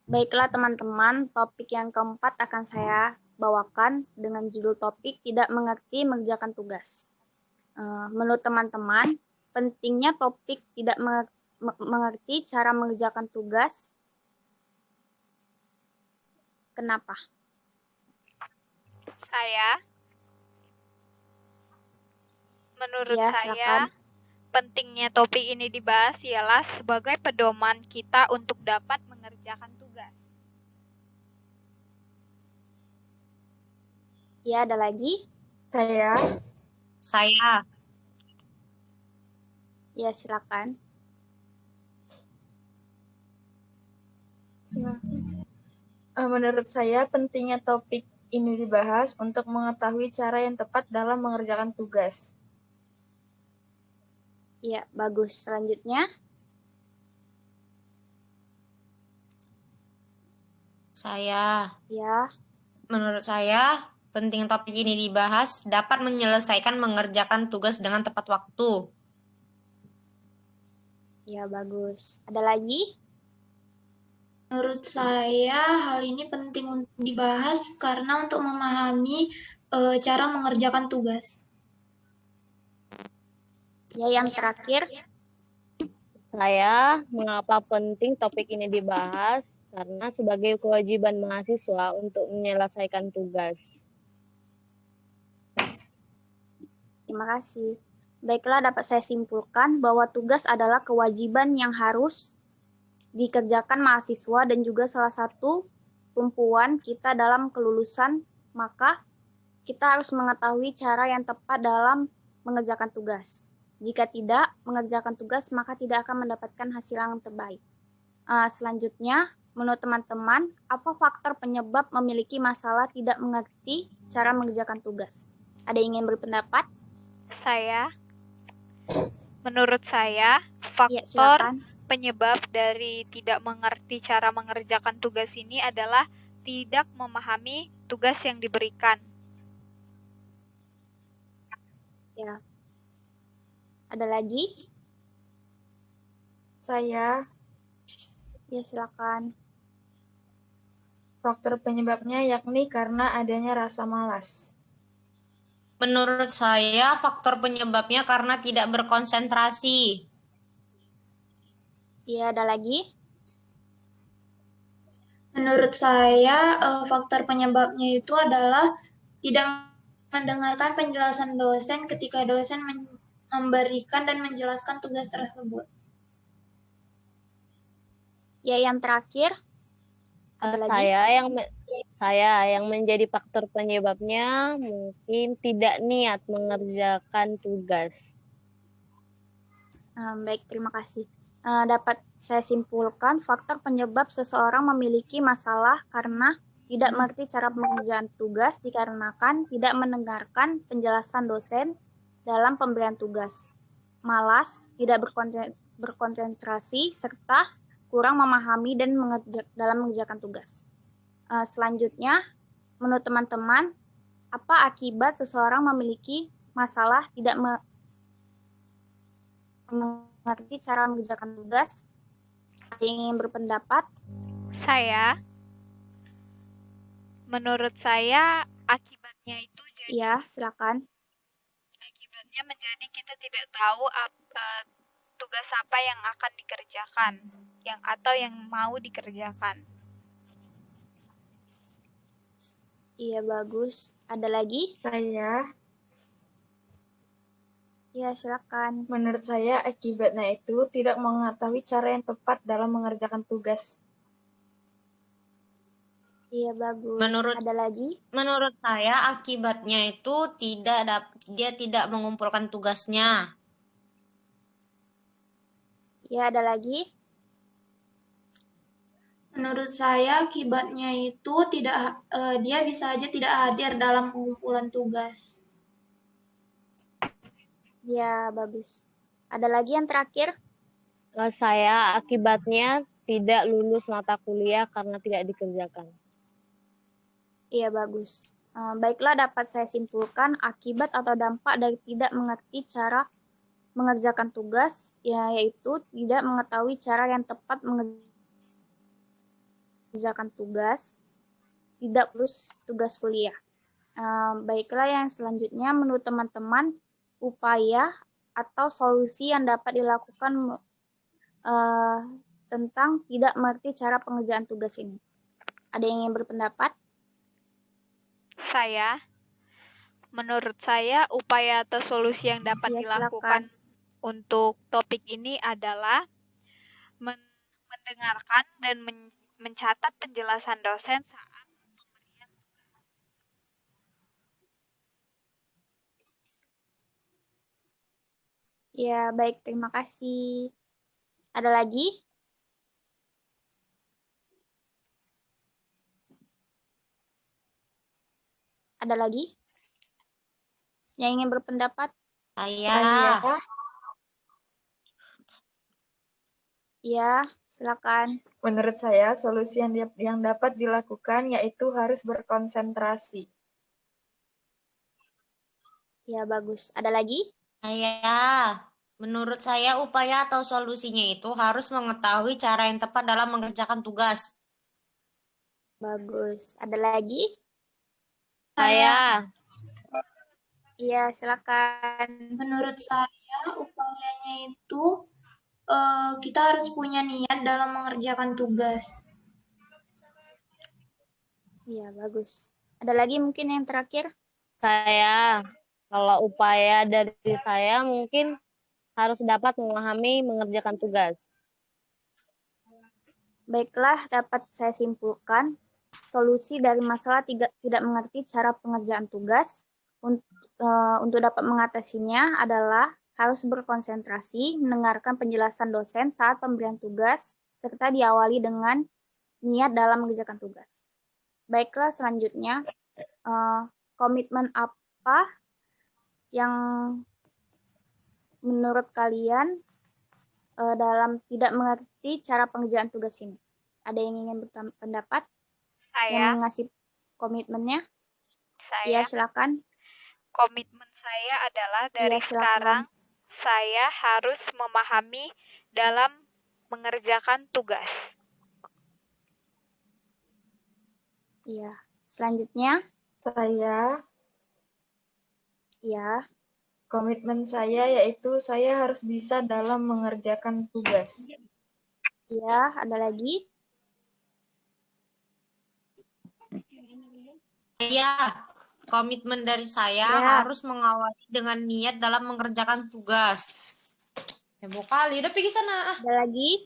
Speaker 4: Baiklah teman-teman, topik yang keempat akan saya bawakan dengan judul topik tidak mengerti mengerjakan tugas. Menurut teman-teman, pentingnya topik tidak mengerti cara mengerjakan tugas. Kenapa?
Speaker 1: Menurut
Speaker 4: Ya,
Speaker 1: saya,
Speaker 4: silakan.
Speaker 1: pentingnya topik ini dibahas ialah sebagai pedoman kita untuk dapat mengerjakan tugas.
Speaker 4: Ya, ada lagi?
Speaker 3: Saya.
Speaker 4: Ya, silakan.
Speaker 2: Menurut saya, pentingnya topik ini dibahas untuk mengetahui cara yang tepat dalam mengerjakan tugas.
Speaker 4: Ya, bagus. Selanjutnya,
Speaker 3: Saya.
Speaker 4: ya,
Speaker 3: Menurut saya, penting topik ini dibahas dapat menyelesaikan mengerjakan tugas dengan tepat waktu.
Speaker 4: ya bagus. Ada lagi?
Speaker 5: Menurut saya, hal ini penting untuk dibahas karena untuk memahami cara mengerjakan tugas.
Speaker 4: Ya, yang terakhir.
Speaker 6: Saya, mengapa penting topik ini dibahas? Karena sebagai kewajiban mahasiswa untuk menyelesaikan tugas.
Speaker 4: Terima kasih. Baiklah, dapat saya simpulkan bahwa tugas adalah kewajiban yang harus dikerjakan mahasiswa dan juga salah satu tumpuan kita dalam kelulusan, maka kita harus mengetahui cara yang tepat dalam mengerjakan tugas. Jika tidak mengerjakan tugas, maka tidak akan mendapatkan hasil yang terbaik. Selanjutnya, menurut teman-teman, apa faktor penyebab memiliki masalah tidak mengerti cara mengerjakan tugas? Ada yang ingin berpendapat?
Speaker 1: Menurut saya,
Speaker 4: Ya,
Speaker 1: faktor
Speaker 4: silakan.
Speaker 1: penyebab dari tidak mengerti cara mengerjakan tugas ini adalah tidak memahami tugas yang diberikan.
Speaker 4: Ya. Ada lagi?
Speaker 2: Saya,
Speaker 4: Ya, silakan.
Speaker 2: faktor penyebabnya yakni karena adanya rasa malas.
Speaker 3: Menurut saya, faktor penyebabnya karena tidak berkonsentrasi.
Speaker 4: Ya, ada lagi?
Speaker 5: Menurut saya, faktor penyebabnya itu adalah tidak mendengarkan penjelasan dosen ketika dosen memberikan dan menjelaskan tugas tersebut.
Speaker 4: Ya, yang terakhir? Ada lagi?
Speaker 6: Saya yang menjadi faktor penyebabnya mungkin tidak niat mengerjakan tugas.
Speaker 4: Baik, terima kasih. Dapat saya simpulkan faktor penyebab seseorang memiliki masalah karena tidak mengerti cara pengerjaan tugas dikarenakan tidak mendengarkan penjelasan dosen dalam pemberian tugas, malas, tidak berkonsentrasi, serta kurang memahami dan dalam mengerjakan tugas. Selanjutnya, menurut teman-teman, apa akibat seseorang memiliki masalah tidak mengerti cara mengerjakan tugas? Ada yang ingin berpendapat?
Speaker 1: Menurut saya, akibatnya itu
Speaker 4: Ya, silakan.
Speaker 1: akibatnya menjadi kita tidak tahu tugas apa yang akan dikerjakan, atau yang mau dikerjakan.
Speaker 4: Iya, bagus. Ada lagi?
Speaker 2: Saya,
Speaker 4: Ya, silakan.
Speaker 2: menurut saya akibatnya itu tidak mengetahui cara yang tepat dalam mengerjakan tugas.
Speaker 4: Iya, bagus. Ada lagi?
Speaker 3: Menurut saya, akibatnya itu dia tidak mengumpulkan tugasnya.
Speaker 4: Ya, ada lagi?
Speaker 5: Menurut saya, akibatnya itu dia bisa aja tidak hadir dalam pengumpulan tugas.
Speaker 4: Ya, bagus. Ada lagi yang terakhir?
Speaker 6: Saya akibatnya tidak lulus mata kuliah karena tidak dikerjakan.
Speaker 4: Iya, bagus. Baiklah, dapat saya simpulkan akibat atau dampak dari tidak mengerti cara mengerjakan tugas, yaitu tidak mengetahui cara yang tepat mengerjakan tugas, tidak lulus tugas kuliah. Baiklah, yang selanjutnya menurut teman-teman, upaya atau solusi yang dapat dilakukan tentang tidak mengerti cara pengerjaan tugas ini. Ada yang ingin berpendapat?
Speaker 1: Menurut saya, upaya atau solusi yang dapat
Speaker 4: Ya,
Speaker 1: dilakukan untuk topik ini adalah mendengarkan dan mencatat penjelasan dosen saat pemberian.
Speaker 4: Ya, baik, terima kasih. Ada lagi? Ada lagi yang ingin berpendapat?
Speaker 3: Saya.
Speaker 4: Ya, silakan.
Speaker 2: Menurut saya, solusi yang dapat dilakukan yaitu harus berkonsentrasi.
Speaker 4: Ya, bagus. Ada lagi?
Speaker 3: Menurut saya upaya atau solusinya itu harus mengetahui cara yang tepat dalam mengerjakan tugas.
Speaker 4: Bagus. Ada lagi?
Speaker 6: Saya.
Speaker 4: Iya, silakan.
Speaker 5: Menurut saya, upayanya itu kita harus punya niat dalam mengerjakan tugas.
Speaker 4: Iya, bagus. Ada lagi mungkin yang terakhir?
Speaker 6: Saya. Kalau upaya dari saya mungkin harus dapat memahami mengerjakan tugas.
Speaker 4: Baiklah, dapat saya simpulkan solusi dari masalah tidak mengerti cara pengerjaan tugas untuk dapat mengatasinya adalah harus berkonsentrasi, mendengarkan penjelasan dosen saat pemberian tugas, serta diawali dengan niat dalam mengerjakan tugas. Baiklah, selanjutnya komitmen apa yang menurut kalian dalam tidak mengerti cara pengerjaan tugas ini? Ada yang ingin berpendapat? Yang mengasih komitmennya? Ya, silakan.
Speaker 1: Komitmen saya adalah dari sekarang saya harus memahami dalam mengerjakan tugas.
Speaker 4: Iya. Selanjutnya?
Speaker 2: Saya.
Speaker 4: Ya.
Speaker 2: Komitmen saya yaitu saya harus bisa dalam mengerjakan tugas.
Speaker 4: Ya, ada lagi?
Speaker 3: Ya, komitmen dari saya harus mengawali dengan niat dalam mengerjakan tugas. Heboh kali, udah pergi sana.
Speaker 4: Ada lagi?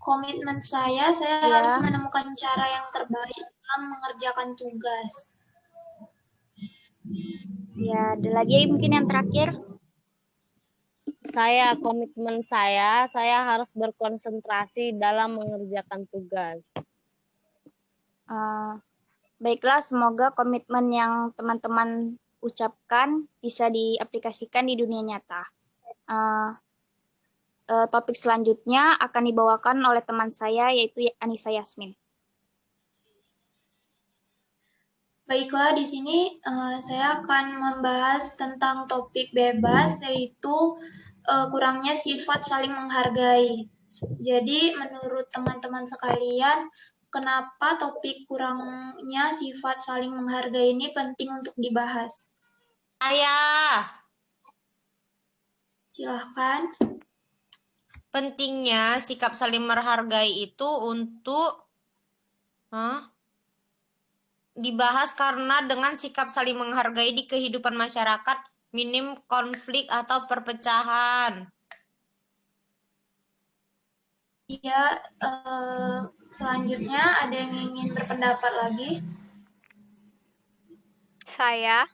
Speaker 5: Komitmen saya harus menemukan cara yang terbaik dalam mengerjakan tugas.
Speaker 4: Ya, ada lagi mungkin yang terakhir?
Speaker 6: Komitmen saya harus berkonsentrasi dalam mengerjakan tugas.
Speaker 4: Baiklah, semoga komitmen yang teman-teman ucapkan bisa diaplikasikan di dunia nyata. Topik selanjutnya akan dibawakan oleh teman saya, yaitu Anissa Yasmin.
Speaker 5: Baiklah, di sini saya akan membahas tentang topik bebas, yaitu kurangnya sifat saling menghargai. Jadi, menurut teman-teman sekalian, kenapa topik kurangnya sifat saling menghargai ini penting untuk dibahas? Silahkan.
Speaker 3: Pentingnya sikap saling menghargai itu untuk dibahas karena dengan sikap saling menghargai di kehidupan masyarakat minim konflik atau perpecahan.
Speaker 5: Iya, selanjutnya ada yang ingin berpendapat lagi?
Speaker 1: Saya,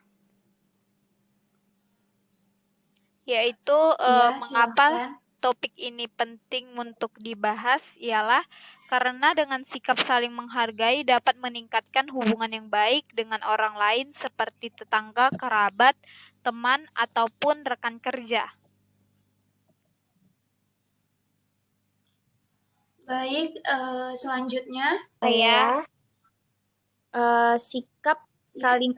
Speaker 1: yaitu mengapa topik ini penting untuk dibahas ialah karena dengan sikap saling menghargai dapat meningkatkan hubungan yang baik dengan orang lain seperti tetangga, kerabat, teman, ataupun rekan kerja.
Speaker 5: Baik, selanjutnya.
Speaker 4: Sikap saling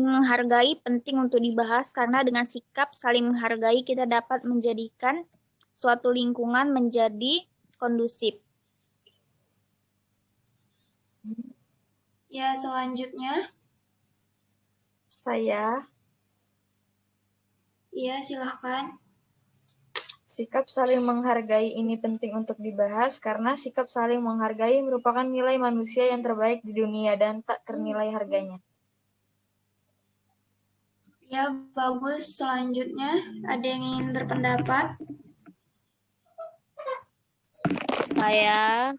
Speaker 4: menghargai penting untuk dibahas karena dengan sikap saling menghargai kita dapat menjadikan suatu lingkungan menjadi kondusif.
Speaker 5: Ya, selanjutnya.
Speaker 2: Saya.
Speaker 5: Iya, silahkan.
Speaker 2: Sikap saling menghargai ini penting untuk dibahas karena sikap saling menghargai merupakan nilai manusia yang terbaik di dunia dan tak ternilai harganya.
Speaker 5: Ya, bagus. Selanjutnya, ada yang ingin berpendapat?
Speaker 6: Saya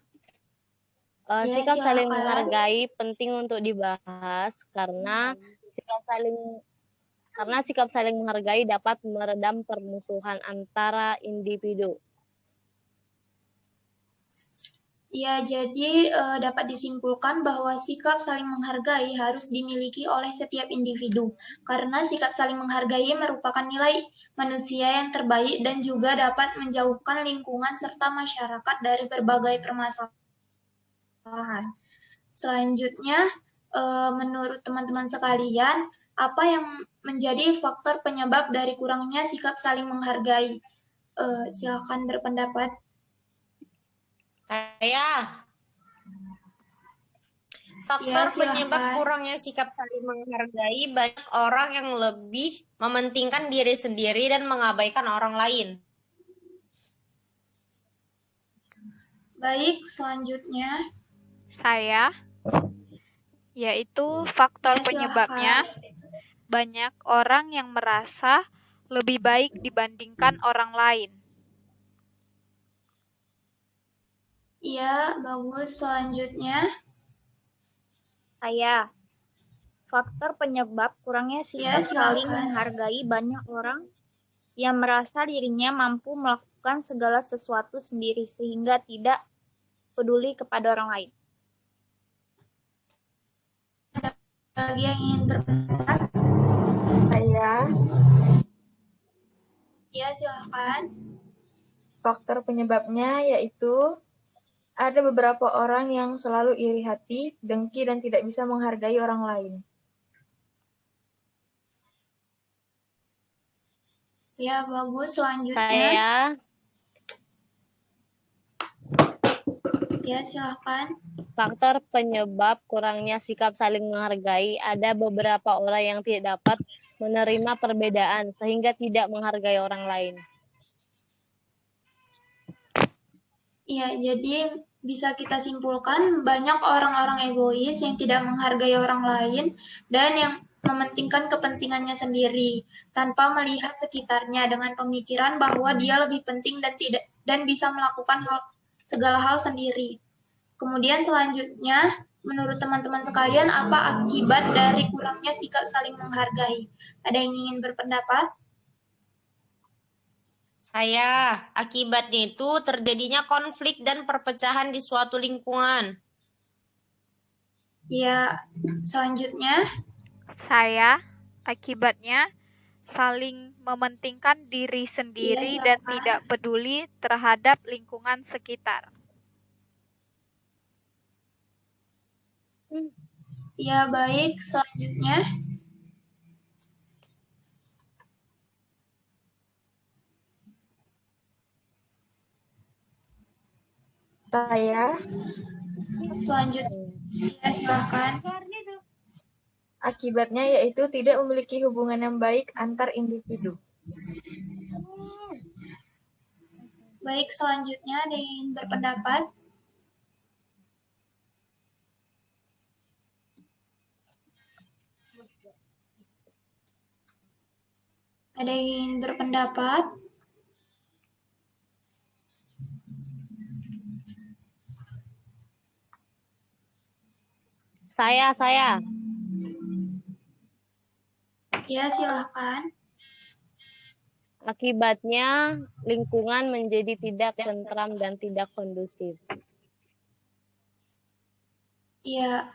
Speaker 5: Ya,
Speaker 6: sikap saling
Speaker 5: silakan.
Speaker 6: menghargai penting untuk dibahas karena sikap saling menghargai dapat meredam permusuhan antara individu.
Speaker 5: Ya, jadi dapat disimpulkan bahwa sikap saling menghargai harus dimiliki oleh setiap individu, karena sikap saling menghargai merupakan nilai manusia yang terbaik dan juga dapat menjauhkan lingkungan serta masyarakat dari berbagai permasalahan. Selanjutnya, menurut teman-teman sekalian, apa yang menjadi faktor penyebab dari kurangnya sikap saling menghargai? Silakan berpendapat.
Speaker 3: Faktor
Speaker 5: Ya,
Speaker 3: penyebab
Speaker 5: silakan.
Speaker 3: kurangnya sikap saling menghargai, banyak orang yang lebih mementingkan diri sendiri dan mengabaikan orang lain.
Speaker 5: Baik, selanjutnya.
Speaker 1: Saya, yaitu faktor
Speaker 5: Ya,
Speaker 1: penyebabnya banyak orang yang merasa lebih baik dibandingkan orang lain.
Speaker 5: Iya, bagus. Selanjutnya.
Speaker 4: Saya. Faktor penyebab kurangnya sikap saling menghargai banyak orang yang merasa dirinya mampu melakukan segala sesuatu sendiri sehingga tidak peduli kepada orang lain.
Speaker 5: Ada lagi yang ingin berpendapat?
Speaker 2: Saya.
Speaker 5: Ya, silakan.
Speaker 2: Faktor penyebabnya yaitu ada beberapa orang yang selalu iri hati, dengki, dan tidak bisa menghargai orang lain.
Speaker 5: Ya, bagus. Selanjutnya.
Speaker 6: Saya.
Speaker 5: Ya, silakan.
Speaker 6: Faktor penyebab kurangnya sikap saling menghargai, ada beberapa orang yang tidak dapat menerima perbedaan sehingga tidak menghargai orang lain.
Speaker 5: Iya, jadi bisa kita simpulkan banyak orang-orang egois yang tidak menghargai orang lain dan yang mementingkan kepentingannya sendiri tanpa melihat sekitarnya dengan pemikiran bahwa dia lebih penting dan bisa melakukan segala hal sendiri. Kemudian selanjutnya, menurut teman-teman sekalian, apa akibat dari kurangnya sikap saling menghargai? Ada yang ingin berpendapat?
Speaker 3: Saya, akibatnya itu terjadinya konflik dan perpecahan di suatu lingkungan.
Speaker 5: Ya, selanjutnya.
Speaker 1: Saya, akibatnya saling mementingkan diri sendiri dan tidak peduli terhadap lingkungan sekitar.
Speaker 5: Ya, baik. Selanjutnya.
Speaker 2: Saya.
Speaker 5: Selanjutnya, ya, silakan.
Speaker 2: Akibatnya yaitu tidak memiliki hubungan yang baik antar individu.
Speaker 5: Baik, selanjutnya ada yang ingin berpendapat? Ada yang ingin berpendapat?
Speaker 6: Saya.
Speaker 5: Ya, silahkan.
Speaker 6: Akibatnya lingkungan menjadi tidak tentram dan tidak kondusif.
Speaker 5: Iya.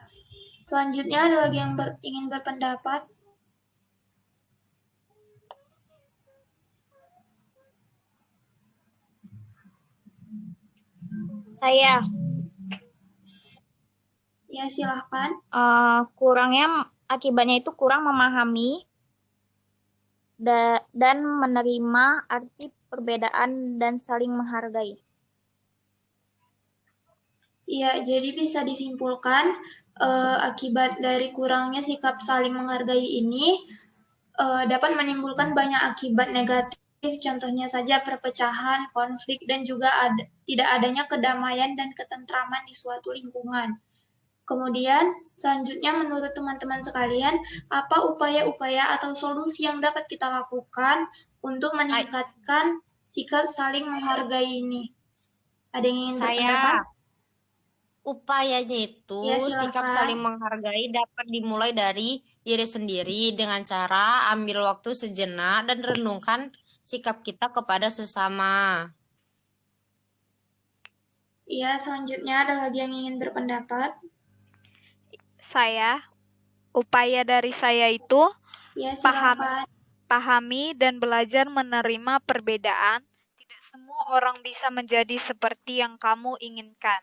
Speaker 5: Selanjutnya ada lagi yang ingin berpendapat?
Speaker 4: Saya.
Speaker 5: Ya, silahkan.
Speaker 4: Akibatnya itu kurang memahami dan menerima arti perbedaan dan saling menghargai.
Speaker 5: Iya, jadi bisa disimpulkan akibat dari kurangnya sikap saling menghargai ini dapat menimbulkan banyak akibat negatif, contohnya saja perpecahan, konflik, dan juga tidak adanya kedamaian dan ketentraman di suatu lingkungan. Kemudian, selanjutnya menurut teman-teman sekalian, apa upaya-upaya atau solusi yang dapat kita lakukan untuk meningkatkan sikap saling menghargai ini? Ada yang ingin berpendapat?
Speaker 3: Upayanya itu
Speaker 5: Ya,
Speaker 3: sikap
Speaker 5: silakan.
Speaker 3: saling menghargai dapat dimulai dari diri sendiri dengan cara ambil waktu sejenak dan renungkan sikap kita kepada sesama.
Speaker 5: Iya, selanjutnya ada lagi yang ingin berpendapat?
Speaker 1: Upaya dari saya itu
Speaker 5: Ya, silakan.
Speaker 1: pahami dan belajar menerima perbedaan. Tidak semua orang bisa menjadi seperti yang kamu inginkan.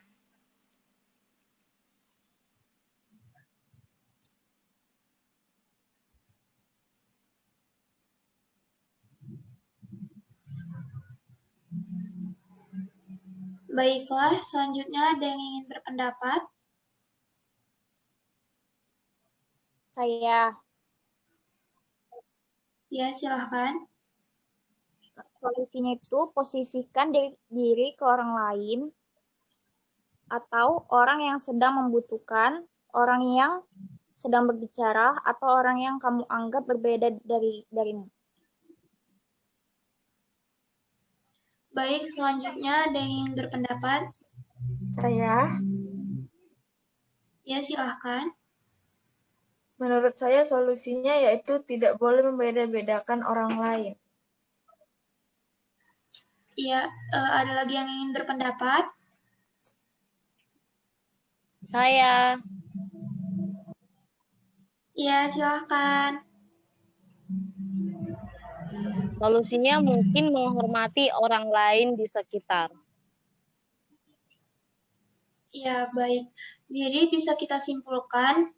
Speaker 5: Baiklah, selanjutnya ada yang ingin berpendapat?
Speaker 4: Saya.
Speaker 5: Ya, silahkan.
Speaker 4: Solusinya itu posisikan diri ke orang lain atau orang yang sedang membutuhkan, orang yang sedang berbicara, atau orang yang kamu anggap berbeda darimu.
Speaker 5: Baik, selanjutnya ada yang ingin berpendapat?
Speaker 2: Saya,
Speaker 5: Ya, silahkan.
Speaker 2: menurut saya solusinya yaitu tidak boleh membeda-bedakan orang lain.
Speaker 5: Iya, ada lagi yang ingin berpendapat?
Speaker 6: Saya.
Speaker 5: Ya, silahkan.
Speaker 6: Solusinya mungkin menghormati orang lain di sekitar.
Speaker 5: Ya, baik. Jadi bisa kita simpulkan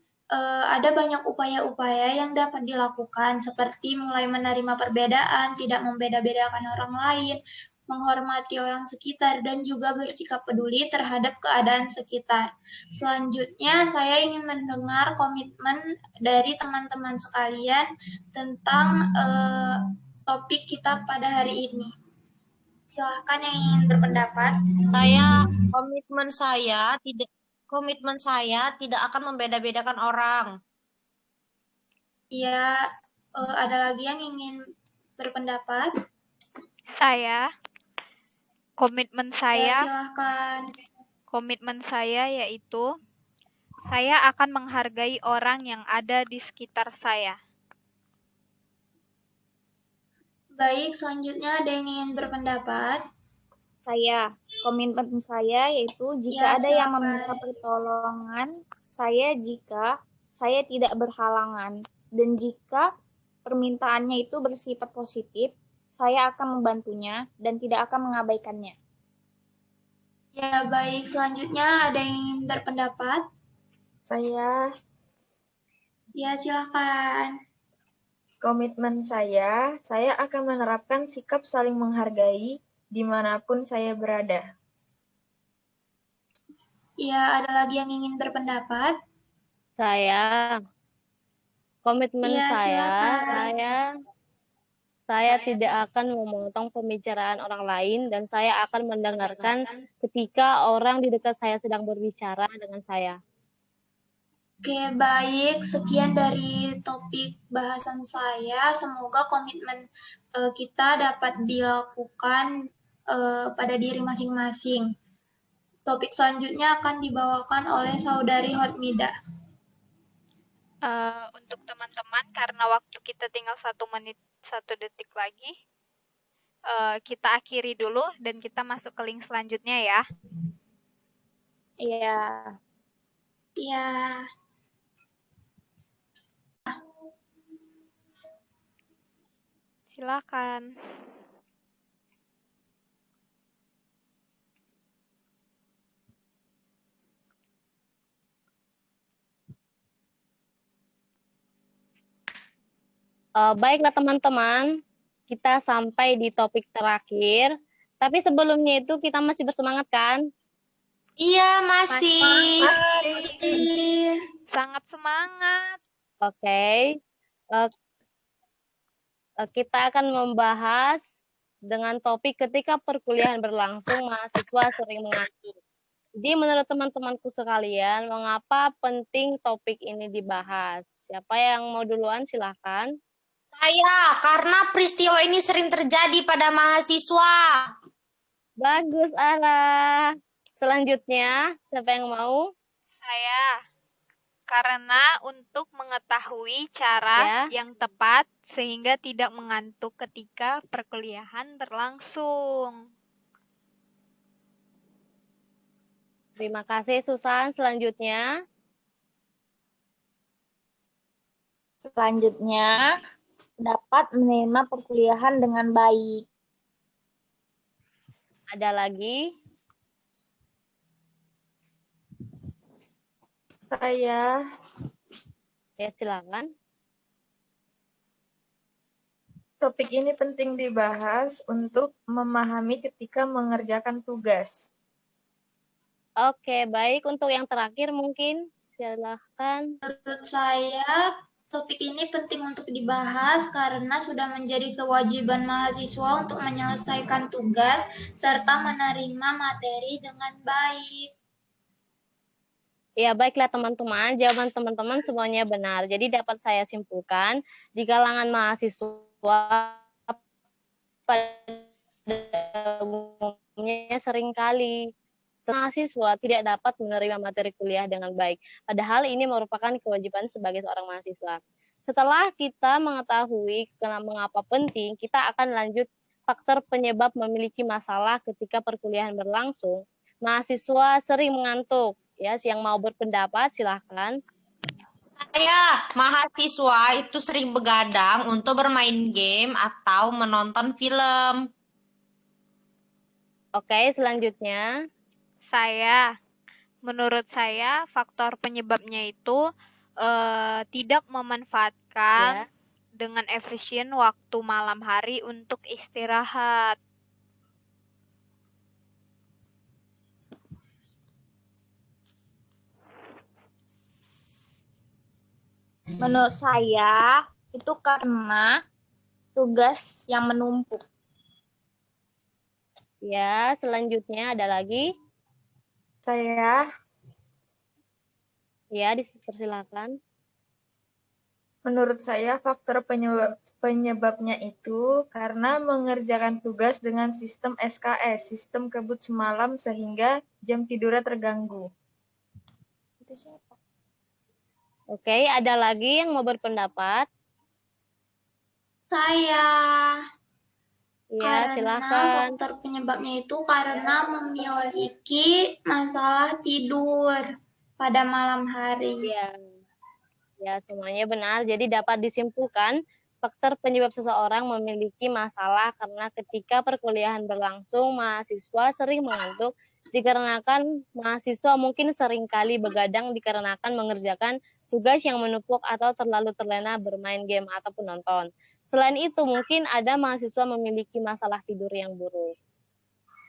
Speaker 5: ada banyak upaya-upaya yang dapat dilakukan seperti mulai menerima perbedaan, tidak membeda-bedakan orang lain, menghormati orang sekitar, dan juga bersikap peduli terhadap keadaan sekitar. Selanjutnya, saya ingin mendengar komitmen dari teman-teman sekalian tentang topik kita pada hari ini. Silahkan yang ingin berpendapat.
Speaker 3: Komitmen saya tidak akan membeda-bedakan orang.
Speaker 5: Iya, ada lagi yang ingin berpendapat?
Speaker 1: Komitmen
Speaker 5: Ya,
Speaker 1: saya
Speaker 5: silahkan.
Speaker 1: Komitmen saya yaitu saya akan menghargai orang yang ada di sekitar saya.
Speaker 5: Baik, selanjutnya ada yang ingin berpendapat?
Speaker 4: Komitmen saya yaitu
Speaker 5: Ya,
Speaker 4: jika ada yang
Speaker 5: silakan.
Speaker 4: meminta pertolongan, jika saya tidak berhalangan, dan jika permintaannya itu bersifat positif, saya akan membantunya dan tidak akan mengabaikannya.
Speaker 5: Ya, baik. Selanjutnya ada yang ingin berpendapat?
Speaker 2: Saya,
Speaker 5: Ya, silakan.
Speaker 2: komitmen saya akan menerapkan sikap saling menghargai dimanapun saya berada.
Speaker 5: Ya, ada lagi yang ingin berpendapat?
Speaker 6: Komitmen
Speaker 5: Ya,
Speaker 6: saya tidak akan memotong pembicaraan orang lain dan saya akan mendengarkan ketika orang di dekat saya sedang berbicara dengan saya.
Speaker 5: Oke, baik. Sekian dari topik bahasan saya. Semoga komitmen kita dapat dilakukan pada diri masing-masing. Topik selanjutnya akan dibawakan oleh Saudari Hotmida.
Speaker 1: Untuk teman-teman, karena waktu kita tinggal 1 menit 1 detik lagi, kita akhiri dulu dan kita masuk ke link selanjutnya ya.
Speaker 4: Iya.
Speaker 5: Iya.
Speaker 1: Silakan.
Speaker 6: Baiklah teman-teman, kita sampai di topik terakhir. Tapi sebelumnya itu kita masih bersemangat kan?
Speaker 3: Iya, masih.
Speaker 1: Sangat semangat.
Speaker 6: Oke. Kita akan membahas dengan topik ketika perkuliahan berlangsung, mahasiswa sering mengantuk. Jadi menurut teman-temanku sekalian, mengapa penting topik ini dibahas? Siapa yang mau duluan? Silahkan.
Speaker 3: Saya, karena peristiwa ini sering terjadi pada mahasiswa.
Speaker 6: Bagus, Ara. Selanjutnya, siapa yang mau?
Speaker 1: Saya. Karena untuk mengetahui cara yang tepat sehingga tidak mengantuk ketika perkuliahan berlangsung.
Speaker 6: Terima kasih, Susan. Selanjutnya.
Speaker 4: Selanjutnya, dapat menerima perkuliahan dengan baik.
Speaker 6: Ada lagi?
Speaker 2: Saya.
Speaker 6: Ya, silakan.
Speaker 2: Topik ini penting dibahas untuk memahami ketika mengerjakan tugas.
Speaker 6: Oke, baik. Untuk yang terakhir mungkin, silakan.
Speaker 5: Menurut saya, topik ini penting untuk dibahas karena sudah menjadi kewajiban mahasiswa untuk menyelesaikan tugas serta menerima materi dengan baik.
Speaker 6: Ya, baiklah teman-teman. Jawaban teman-teman semuanya benar. Jadi dapat saya simpulkan, di kalangan mahasiswa pada umumnya seringkali mahasiswa tidak dapat menerima materi kuliah dengan baik. Padahal ini merupakan kewajiban sebagai seorang mahasiswa. Setelah kita mengetahui mengapa penting, kita akan lanjut faktor penyebab memiliki masalah ketika perkuliahan berlangsung. Mahasiswa sering mengantuk. Ya, yang mau berpendapat silahkan.
Speaker 3: Saya, mahasiswa itu sering begadang untuk bermain game atau menonton film.
Speaker 6: Oke, selanjutnya.
Speaker 1: Menurut saya faktor penyebabnya itu tidak memanfaatkan dengan efisien waktu malam hari untuk istirahat.
Speaker 4: Menurut saya, itu karena tugas yang menumpuk.
Speaker 6: Ya, selanjutnya ada lagi?
Speaker 2: Saya.
Speaker 6: Ya, dipersilakan.
Speaker 2: Menurut saya, faktor penyebabnya itu karena mengerjakan tugas dengan sistem SKS, sistem kebut semalam, sehingga jam tidurnya terganggu.
Speaker 6: Oke, ada lagi yang mau berpendapat?
Speaker 5: Saya.
Speaker 6: Ya,
Speaker 5: karena
Speaker 6: silakan.
Speaker 5: faktor penyebabnya itu karena memiliki masalah tidur pada malam hari.
Speaker 6: Ya, semuanya benar. Jadi dapat disimpulkan faktor penyebab seseorang memiliki masalah karena ketika perkuliahan berlangsung, mahasiswa sering mengantuk dikarenakan mahasiswa mungkin seringkali begadang dikarenakan mengerjakan tugas yang menumpuk atau terlalu terlena bermain game ataupun nonton. Selain itu, mungkin ada mahasiswa memiliki masalah tidur yang buruk.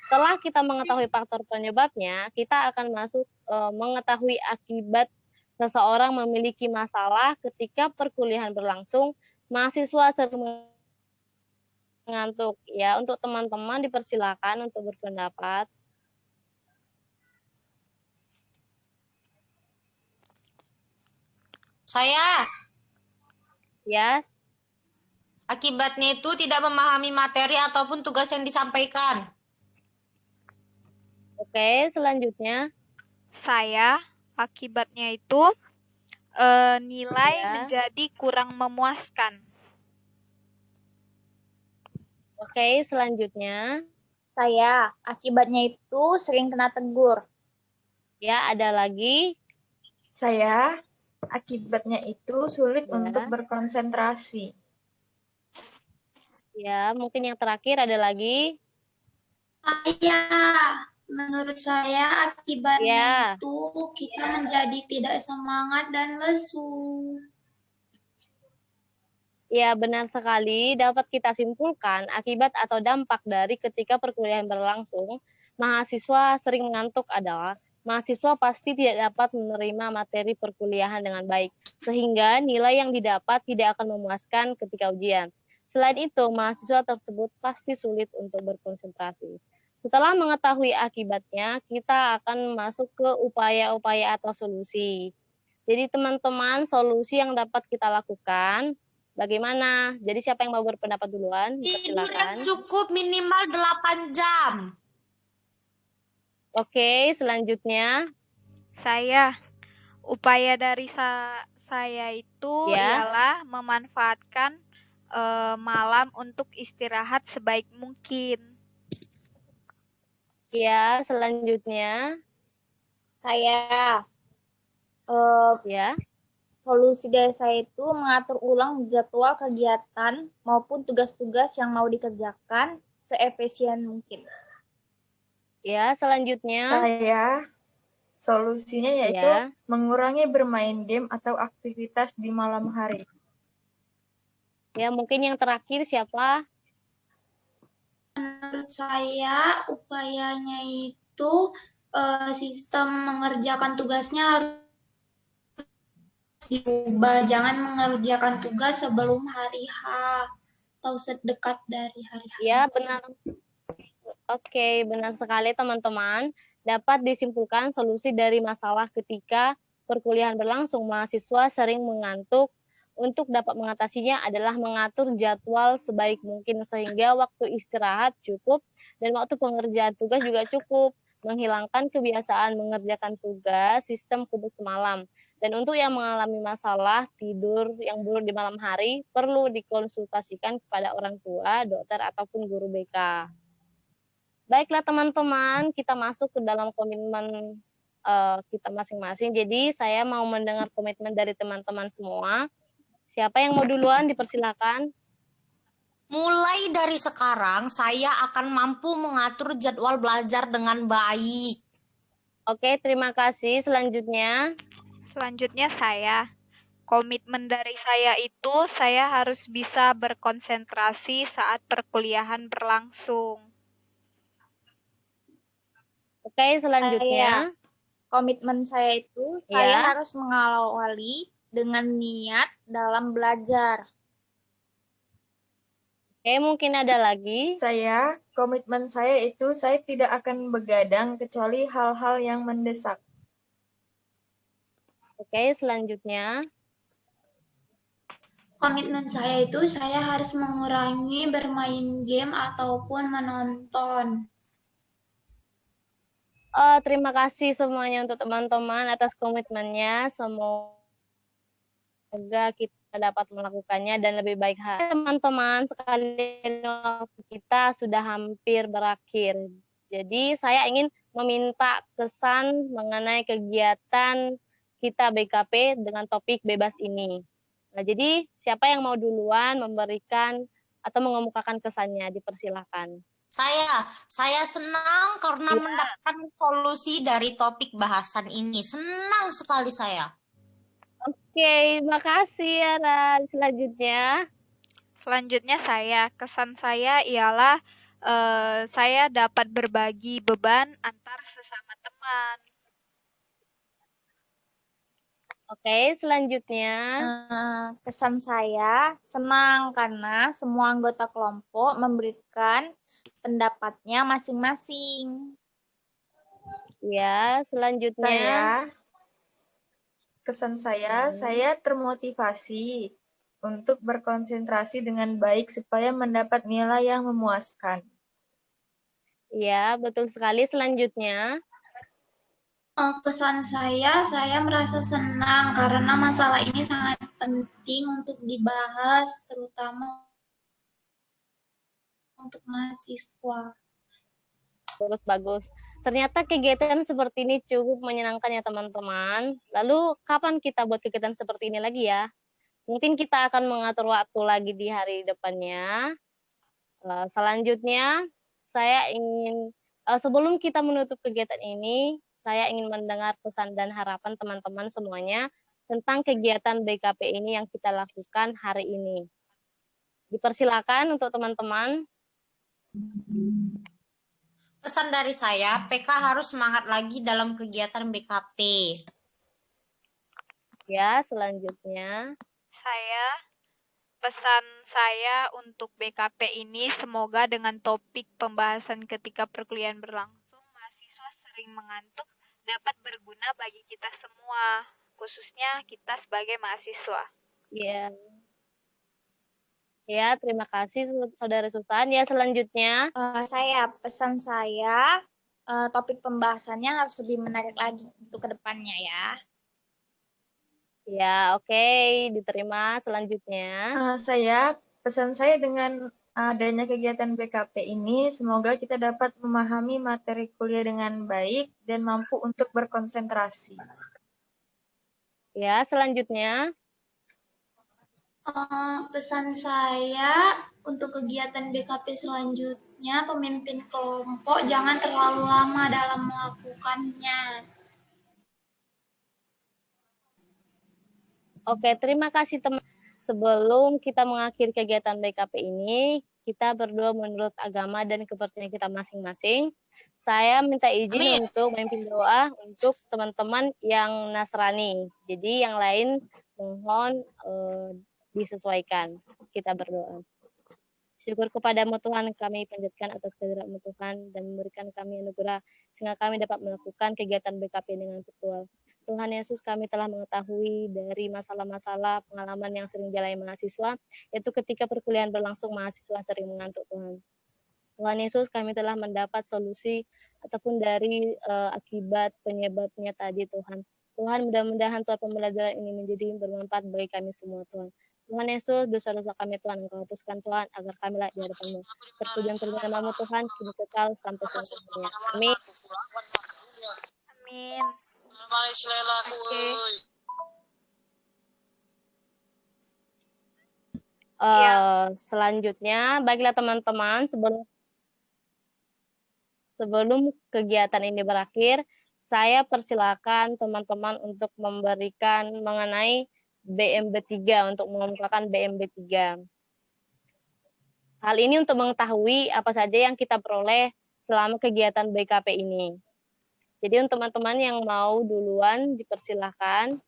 Speaker 6: Setelah kita mengetahui faktor penyebabnya, kita akan masuk mengetahui akibat seseorang memiliki masalah ketika perkuliahan berlangsung, mahasiswa sering mengantuk. Ya, untuk teman-teman dipersilakan untuk berpendapat.
Speaker 3: Saya.
Speaker 6: Ya.
Speaker 3: Akibatnya itu tidak memahami materi ataupun tugas yang disampaikan.
Speaker 6: Oke, selanjutnya.
Speaker 1: Saya, akibatnya itu nilai menjadi kurang memuaskan.
Speaker 6: Oke, selanjutnya.
Speaker 4: Saya, akibatnya itu sering kena tegur.
Speaker 6: Ya, ada lagi.
Speaker 2: Saya, akibatnya itu sulit untuk berkonsentrasi.
Speaker 6: Ya, mungkin yang terakhir ada lagi.
Speaker 5: Menurut saya akibatnya itu kita menjadi tidak semangat dan lesu.
Speaker 6: Ya, benar sekali. Dapat kita simpulkan akibat atau dampak dari ketika perkuliahan berlangsung, mahasiswa sering mengantuk adalah mahasiswa pasti tidak dapat menerima materi perkuliahan dengan baik, sehingga nilai yang didapat tidak akan memuaskan ketika ujian. Selain itu, mahasiswa tersebut pasti sulit untuk berkonsentrasi. Setelah mengetahui akibatnya, kita akan masuk ke upaya-upaya atau solusi. Jadi teman-teman, solusi yang dapat kita lakukan bagaimana? Jadi siapa yang mau berpendapat duluan?
Speaker 3: Tidur
Speaker 6: Silakan.
Speaker 3: yang cukup minimal 8 jam.
Speaker 6: Oke, selanjutnya.
Speaker 1: Saya, upaya dari saya itu
Speaker 6: Ya.
Speaker 1: ialah memanfaatkan malam untuk istirahat sebaik mungkin.
Speaker 6: Ya, selanjutnya.
Speaker 4: Saya
Speaker 6: Ya.
Speaker 4: solusi dari saya itu mengatur ulang jadwal kegiatan maupun tugas-tugas yang mau dikerjakan seefisien mungkin.
Speaker 6: Ya, selanjutnya.
Speaker 2: Saya, solusinya yaitu
Speaker 6: Ya.
Speaker 2: mengurangi bermain game atau aktivitas di malam hari.
Speaker 6: Ya, mungkin yang terakhir siapa?
Speaker 5: Menurut saya, upayanya itu sistem mengerjakan tugasnya harus diubah. Jangan mengerjakan tugas sebelum hari H atau sedekat dari hari H.
Speaker 6: Ya, benar. Oke, benar sekali teman-teman. Dapat disimpulkan solusi dari masalah ketika perkuliahan berlangsung, mahasiswa sering mengantuk. Untuk dapat mengatasinya adalah mengatur jadwal sebaik mungkin sehingga waktu istirahat cukup dan waktu pengerjaan tugas juga cukup. Menghilangkan kebiasaan mengerjakan tugas sistem kubus semalam. Dan untuk yang mengalami masalah tidur yang buruk di malam hari, perlu dikonsultasikan kepada orang tua, dokter, ataupun guru BK. Baiklah teman-teman, kita masuk ke dalam komitmen kita masing-masing. Jadi saya mau mendengar komitmen dari teman-teman semua. Siapa yang mau duluan, dipersilakan.
Speaker 3: Mulai dari sekarang, saya akan mampu mengatur jadwal belajar dengan baik.
Speaker 6: Oke, terima kasih. Selanjutnya.
Speaker 1: Selanjutnya saya. Komitmen dari saya itu saya harus bisa berkonsentrasi saat perkuliahan berlangsung.
Speaker 6: Oke, selanjutnya.
Speaker 4: Komitmen saya itu saya harus mengawali dengan niat dalam belajar.
Speaker 6: Oke, mungkin ada lagi.
Speaker 2: Saya, komitmen saya itu saya tidak akan begadang kecuali hal-hal yang mendesak.
Speaker 6: Oke, selanjutnya.
Speaker 5: Komitmen saya itu saya harus mengurangi bermain game ataupun menonton.
Speaker 6: Terima kasih semuanya untuk teman-teman atas komitmennya. Semoga kita dapat melakukannya dan lebih baik. Teman-teman sekalian, waktu kita sudah hampir berakhir. Jadi saya ingin meminta kesan mengenai kegiatan kita BKP dengan topik bebas ini. Nah, jadi siapa yang mau duluan memberikan atau mengemukakan kesannya, dipersilakan.
Speaker 3: Saya senang karena mendapatkan solusi dari topik bahasan ini. Senang sekali saya.
Speaker 6: Oke, makasih Yara.
Speaker 1: Selanjutnya saya. Kesan saya ialah saya dapat berbagi beban antar sesama teman.
Speaker 6: Oke, selanjutnya.
Speaker 4: Kesan saya senang karena semua anggota kelompok memberikan pendapatnya masing-masing.
Speaker 6: Ya, selanjutnya.
Speaker 2: Kesan saya termotivasi untuk berkonsentrasi dengan baik supaya mendapat nilai yang memuaskan.
Speaker 6: Ya, betul sekali. Selanjutnya.
Speaker 5: Kesan saya merasa senang karena masalah ini sangat penting untuk dibahas, terutama untuk mahasiswa.
Speaker 6: Bagus. Ternyata kegiatan seperti ini cukup menyenangkan ya teman-teman. Lalu kapan kita buat kegiatan seperti ini lagi ya? Mungkin kita akan mengatur waktu lagi di hari depannya. Selanjutnya, saya ingin, sebelum kita menutup kegiatan ini, saya ingin mendengar pesan dan harapan teman-teman semuanya tentang kegiatan BKP ini yang kita lakukan hari ini. Dipersilakan untuk teman-teman.
Speaker 3: Pesan dari saya, PK harus semangat lagi dalam kegiatan BKP.
Speaker 6: Ya, selanjutnya.
Speaker 1: Pesan saya untuk BKP ini semoga dengan topik pembahasan ketika perkuliahan berlangsung, mahasiswa sering mengantuk dapat berguna bagi kita semua, khususnya kita sebagai mahasiswa.
Speaker 6: Ya. Ya, terima kasih Saudara Susan. Ya, selanjutnya.
Speaker 4: Pesan saya, topik pembahasannya harus lebih menarik lagi untuk kedepannya ya.
Speaker 6: Ya, oke, diterima. Selanjutnya.
Speaker 2: Pesan saya dengan adanya kegiatan BKP ini, semoga kita dapat memahami materi kuliah dengan baik dan mampu untuk berkonsentrasi.
Speaker 6: Ya, selanjutnya.
Speaker 5: Pesan saya untuk kegiatan BKP selanjutnya, pemimpin kelompok jangan terlalu lama dalam melakukannya.
Speaker 6: Oke, terima kasih teman. Sebelum kita mengakhiri kegiatan BKP ini, kita berdoa menurut agama dan kepercayaan kita masing-masing. Saya minta izin untuk memimpin doa untuk teman-teman yang Nasrani. Jadi yang lain mohon disesuaikan. Kita berdoa. Syukur kepadamu Tuhan, kami panjatkan atas kehadiratmu Tuhan dan memberikan kami anugerah sehingga kami dapat melakukan kegiatan BKP dengan virtual. Tuhan Yesus, kami telah mengetahui dari masalah-masalah pengalaman yang sering dialami mahasiswa, yaitu ketika perkuliahan berlangsung mahasiswa sering mengantuk Tuhan. Tuhan Yesus, kami telah mendapat solusi ataupun dari akibat penyebabnya tadi Tuhan. Tuhan, mudah-mudahan Tuhan pembelajaran ini menjadi bermanfaat bagi kami semua Tuhan. Tuhan Yesus, dosa-dosa kami Tuhan, Engkau hapuskan Tuhan, agar kami layak di hadapan-Mu. Perpujian-perpujian nama-Mu Tuhan, kini kekal sampai selamanya. Amin.
Speaker 1: Amin. Oke.
Speaker 6: Selanjutnya, baiklah teman-teman, sebelum kegiatan ini berakhir, saya persilakan teman-teman untuk memberikan mengenai BMB3, untuk mengemukakan BMB3. Hal ini untuk mengetahui apa saja yang kita peroleh selama kegiatan BKP ini. Jadi untuk teman-teman yang mau duluan dipersilahkan.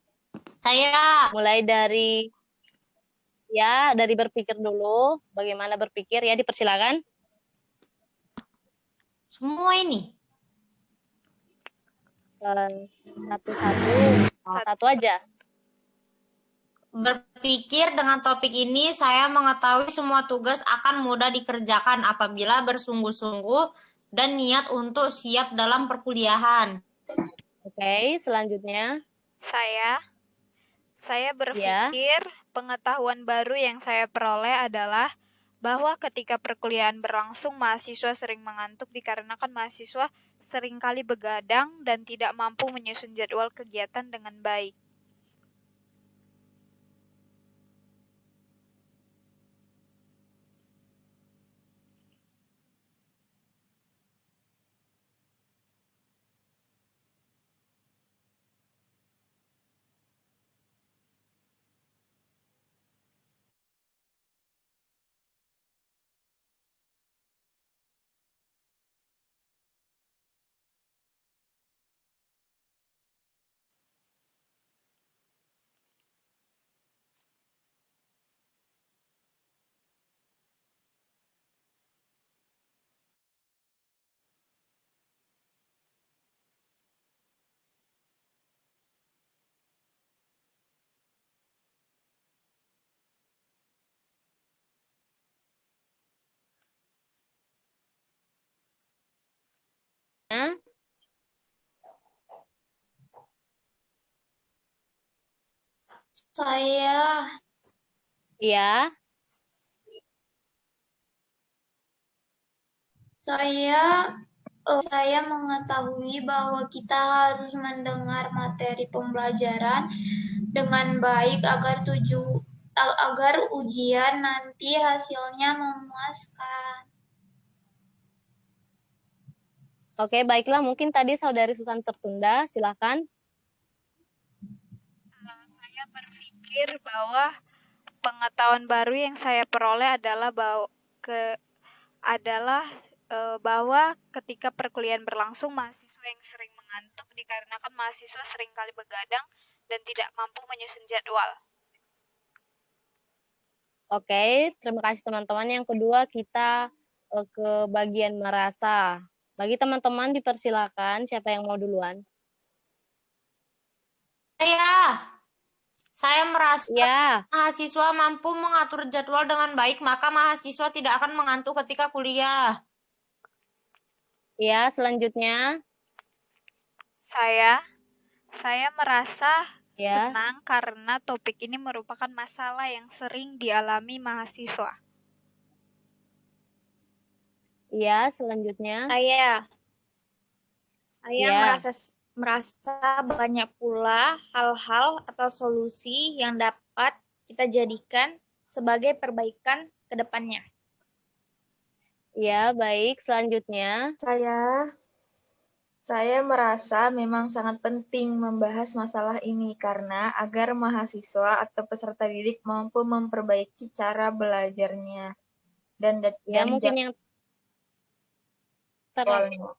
Speaker 3: Saya.
Speaker 6: Mulai dari berpikir dulu, bagaimana berpikir ya, dipersilakan.
Speaker 3: Semua ini.
Speaker 6: Satu aja.
Speaker 3: Berpikir dengan topik ini, saya mengetahui semua tugas akan mudah dikerjakan apabila bersungguh-sungguh dan niat untuk siap dalam perkuliahan.
Speaker 6: Oke, selanjutnya.
Speaker 1: Saya berpikir pengetahuan baru yang saya peroleh adalah bahwa ketika perkuliahan berlangsung, mahasiswa sering mengantuk dikarenakan mahasiswa seringkali begadang dan tidak mampu menyusun jadwal kegiatan dengan baik.
Speaker 5: Saya mengetahui bahwa kita harus mendengar materi pembelajaran dengan baik agar ujian nanti hasilnya memuaskan.
Speaker 6: Oke, baiklah, mungkin tadi Saudari Susan tertunda, silakan.
Speaker 1: Saya berpikir bahwa pengetahuan baru yang saya peroleh adalah bahwa ketika perkuliahan berlangsung, mahasiswa yang sering mengantuk dikarenakan mahasiswa seringkali begadang dan tidak mampu menyusun jadwal.
Speaker 6: Oke, terima kasih teman-teman. Yang kedua kita ke bagian merasa. Bagi teman-teman dipersilakan, siapa yang mau duluan?
Speaker 3: Saya merasa
Speaker 6: Ya,
Speaker 3: mahasiswa mampu mengatur jadwal dengan baik, maka mahasiswa tidak akan mengantuk ketika kuliah.
Speaker 6: ya, selanjutnya.
Speaker 1: Saya merasa
Speaker 6: Ya,
Speaker 1: senang karena topik ini merupakan masalah yang sering dialami mahasiswa.
Speaker 6: ya, selanjutnya.
Speaker 4: Saya
Speaker 6: Ya.
Speaker 4: merasa banyak pula hal-hal atau solusi yang dapat kita jadikan sebagai perbaikan ke depannya.
Speaker 6: Ya, baik. Selanjutnya.
Speaker 2: Saya merasa memang sangat penting membahas masalah ini karena agar mahasiswa atau peserta didik mampu memperbaiki cara belajarnya
Speaker 6: Ya,
Speaker 2: dan
Speaker 6: mungkin yang terakhir.
Speaker 2: jadwalnya.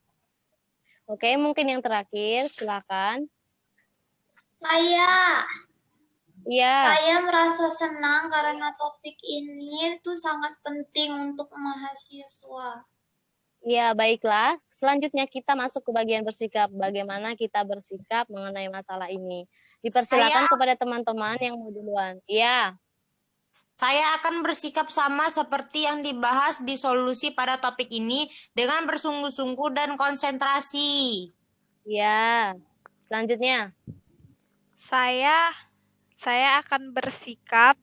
Speaker 6: Oke, mungkin yang terakhir, silakan.
Speaker 5: Saya
Speaker 6: Iya,
Speaker 5: merasa senang karena topik ini tuh sangat penting untuk mahasiswa.
Speaker 6: iya, baiklah. Selanjutnya kita masuk ke bagian bersikap. Bagaimana kita bersikap mengenai masalah ini. Dipersilakan kepada teman-teman yang mau duluan. Iya,
Speaker 3: Saya akan bersikap sama seperti yang dibahas di solusi pada topik ini dengan bersungguh-sungguh dan konsentrasi.
Speaker 6: iya. Selanjutnya.
Speaker 1: Saya akan bersikap.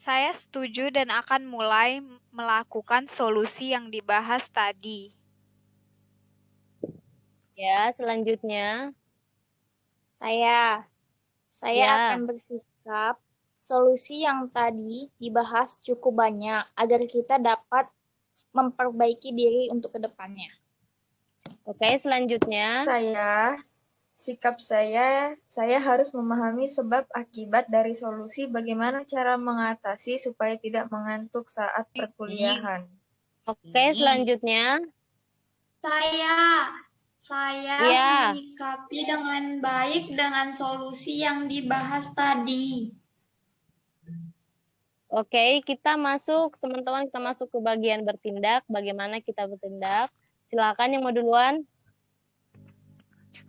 Speaker 1: Saya setuju dan akan mulai melakukan solusi yang dibahas tadi.
Speaker 6: Ya, selanjutnya.
Speaker 4: Saya
Speaker 6: Ya.
Speaker 4: akan bersikap solusi yang tadi dibahas cukup banyak agar kita dapat memperbaiki diri untuk kedepannya.
Speaker 6: Oke, selanjutnya.
Speaker 2: Sikap saya harus memahami sebab akibat dari solusi bagaimana cara mengatasi supaya tidak mengantuk saat perkuliahan.
Speaker 6: Oke, selanjutnya.
Speaker 5: Saya
Speaker 6: Iya.
Speaker 5: menyikapi dengan baik dengan solusi yang dibahas tadi.
Speaker 6: Oke, kita masuk, teman-teman, kita masuk ke bagian bertindak. Bagaimana kita bertindak? Silakan yang mau duluan.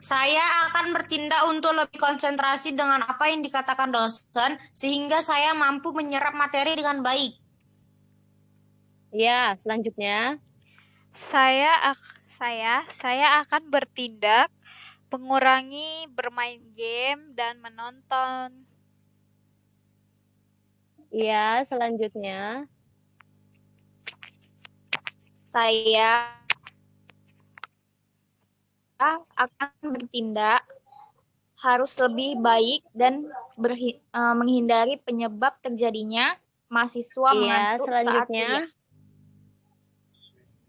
Speaker 3: Saya akan bertindak untuk lebih konsentrasi dengan apa yang dikatakan dosen, sehingga saya mampu menyerap materi dengan baik.
Speaker 6: Ya, selanjutnya.
Speaker 1: Saya akan bertindak mengurangi bermain game dan menonton.
Speaker 6: Ya, selanjutnya.
Speaker 4: Saya akan bertindak harus lebih baik dan menghindari penyebab terjadinya mahasiswa
Speaker 6: Iya,
Speaker 4: mengantuk saat
Speaker 6: selanjutnya.
Speaker 4: kuliah.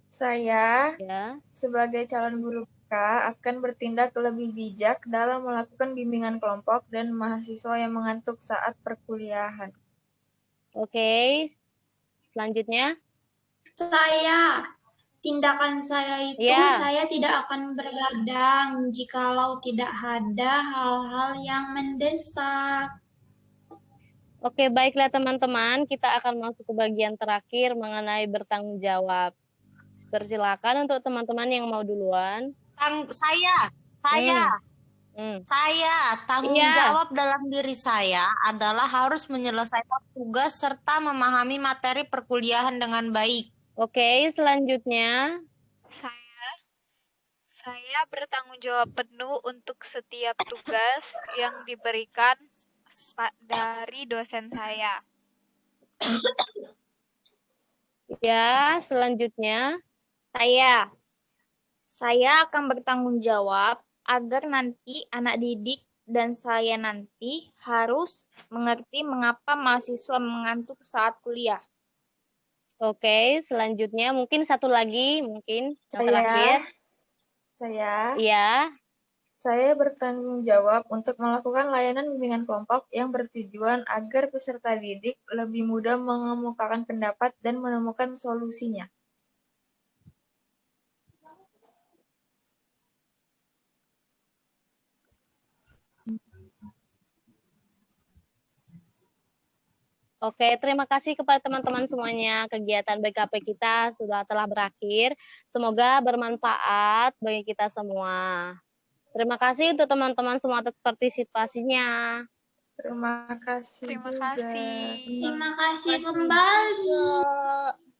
Speaker 2: Saya
Speaker 6: Ya.
Speaker 2: sebagai calon guru BK akan bertindak lebih bijak dalam melakukan bimbingan kelompok dan mahasiswa yang mengantuk saat perkuliahan.
Speaker 6: Oke. Selanjutnya.
Speaker 5: Tindakan saya itu
Speaker 6: Ya.
Speaker 5: saya tidak akan bergadang jikalau tidak ada hal-hal yang mendesak.
Speaker 6: Oke, baiklah teman-teman, kita akan masuk ke bagian terakhir mengenai bertanggung jawab. Persilakan untuk teman-teman yang mau duluan.
Speaker 3: Saya tanggung
Speaker 6: Iya.
Speaker 3: jawab dalam diri saya adalah harus menyelesaikan tugas serta memahami materi perkuliahan dengan baik.
Speaker 6: Oke, selanjutnya.
Speaker 1: Saya bertanggung jawab penuh untuk setiap tugas yang diberikan dari dosen saya.
Speaker 6: Ya, selanjutnya.
Speaker 4: Saya akan bertanggung jawab agar nanti anak didik dan saya nanti harus mengerti mengapa mahasiswa mengantuk saat kuliah.
Speaker 6: Oke, selanjutnya mungkin satu lagi, mungkin yang terakhir.
Speaker 2: Saya
Speaker 6: Iya.
Speaker 2: Saya bertanggung jawab untuk melakukan layanan bimbingan kelompok yang bertujuan agar peserta didik lebih mudah mengemukakan pendapat dan menemukan solusinya.
Speaker 6: Oke, terima kasih kepada teman-teman semuanya. Kegiatan BKP kita telah berakhir. Semoga bermanfaat bagi kita semua. Terima kasih untuk teman-teman semua atas partisipasinya.
Speaker 2: Terima kasih
Speaker 1: Terima
Speaker 2: juga.
Speaker 1: kasih.
Speaker 5: Terima kasih kembali.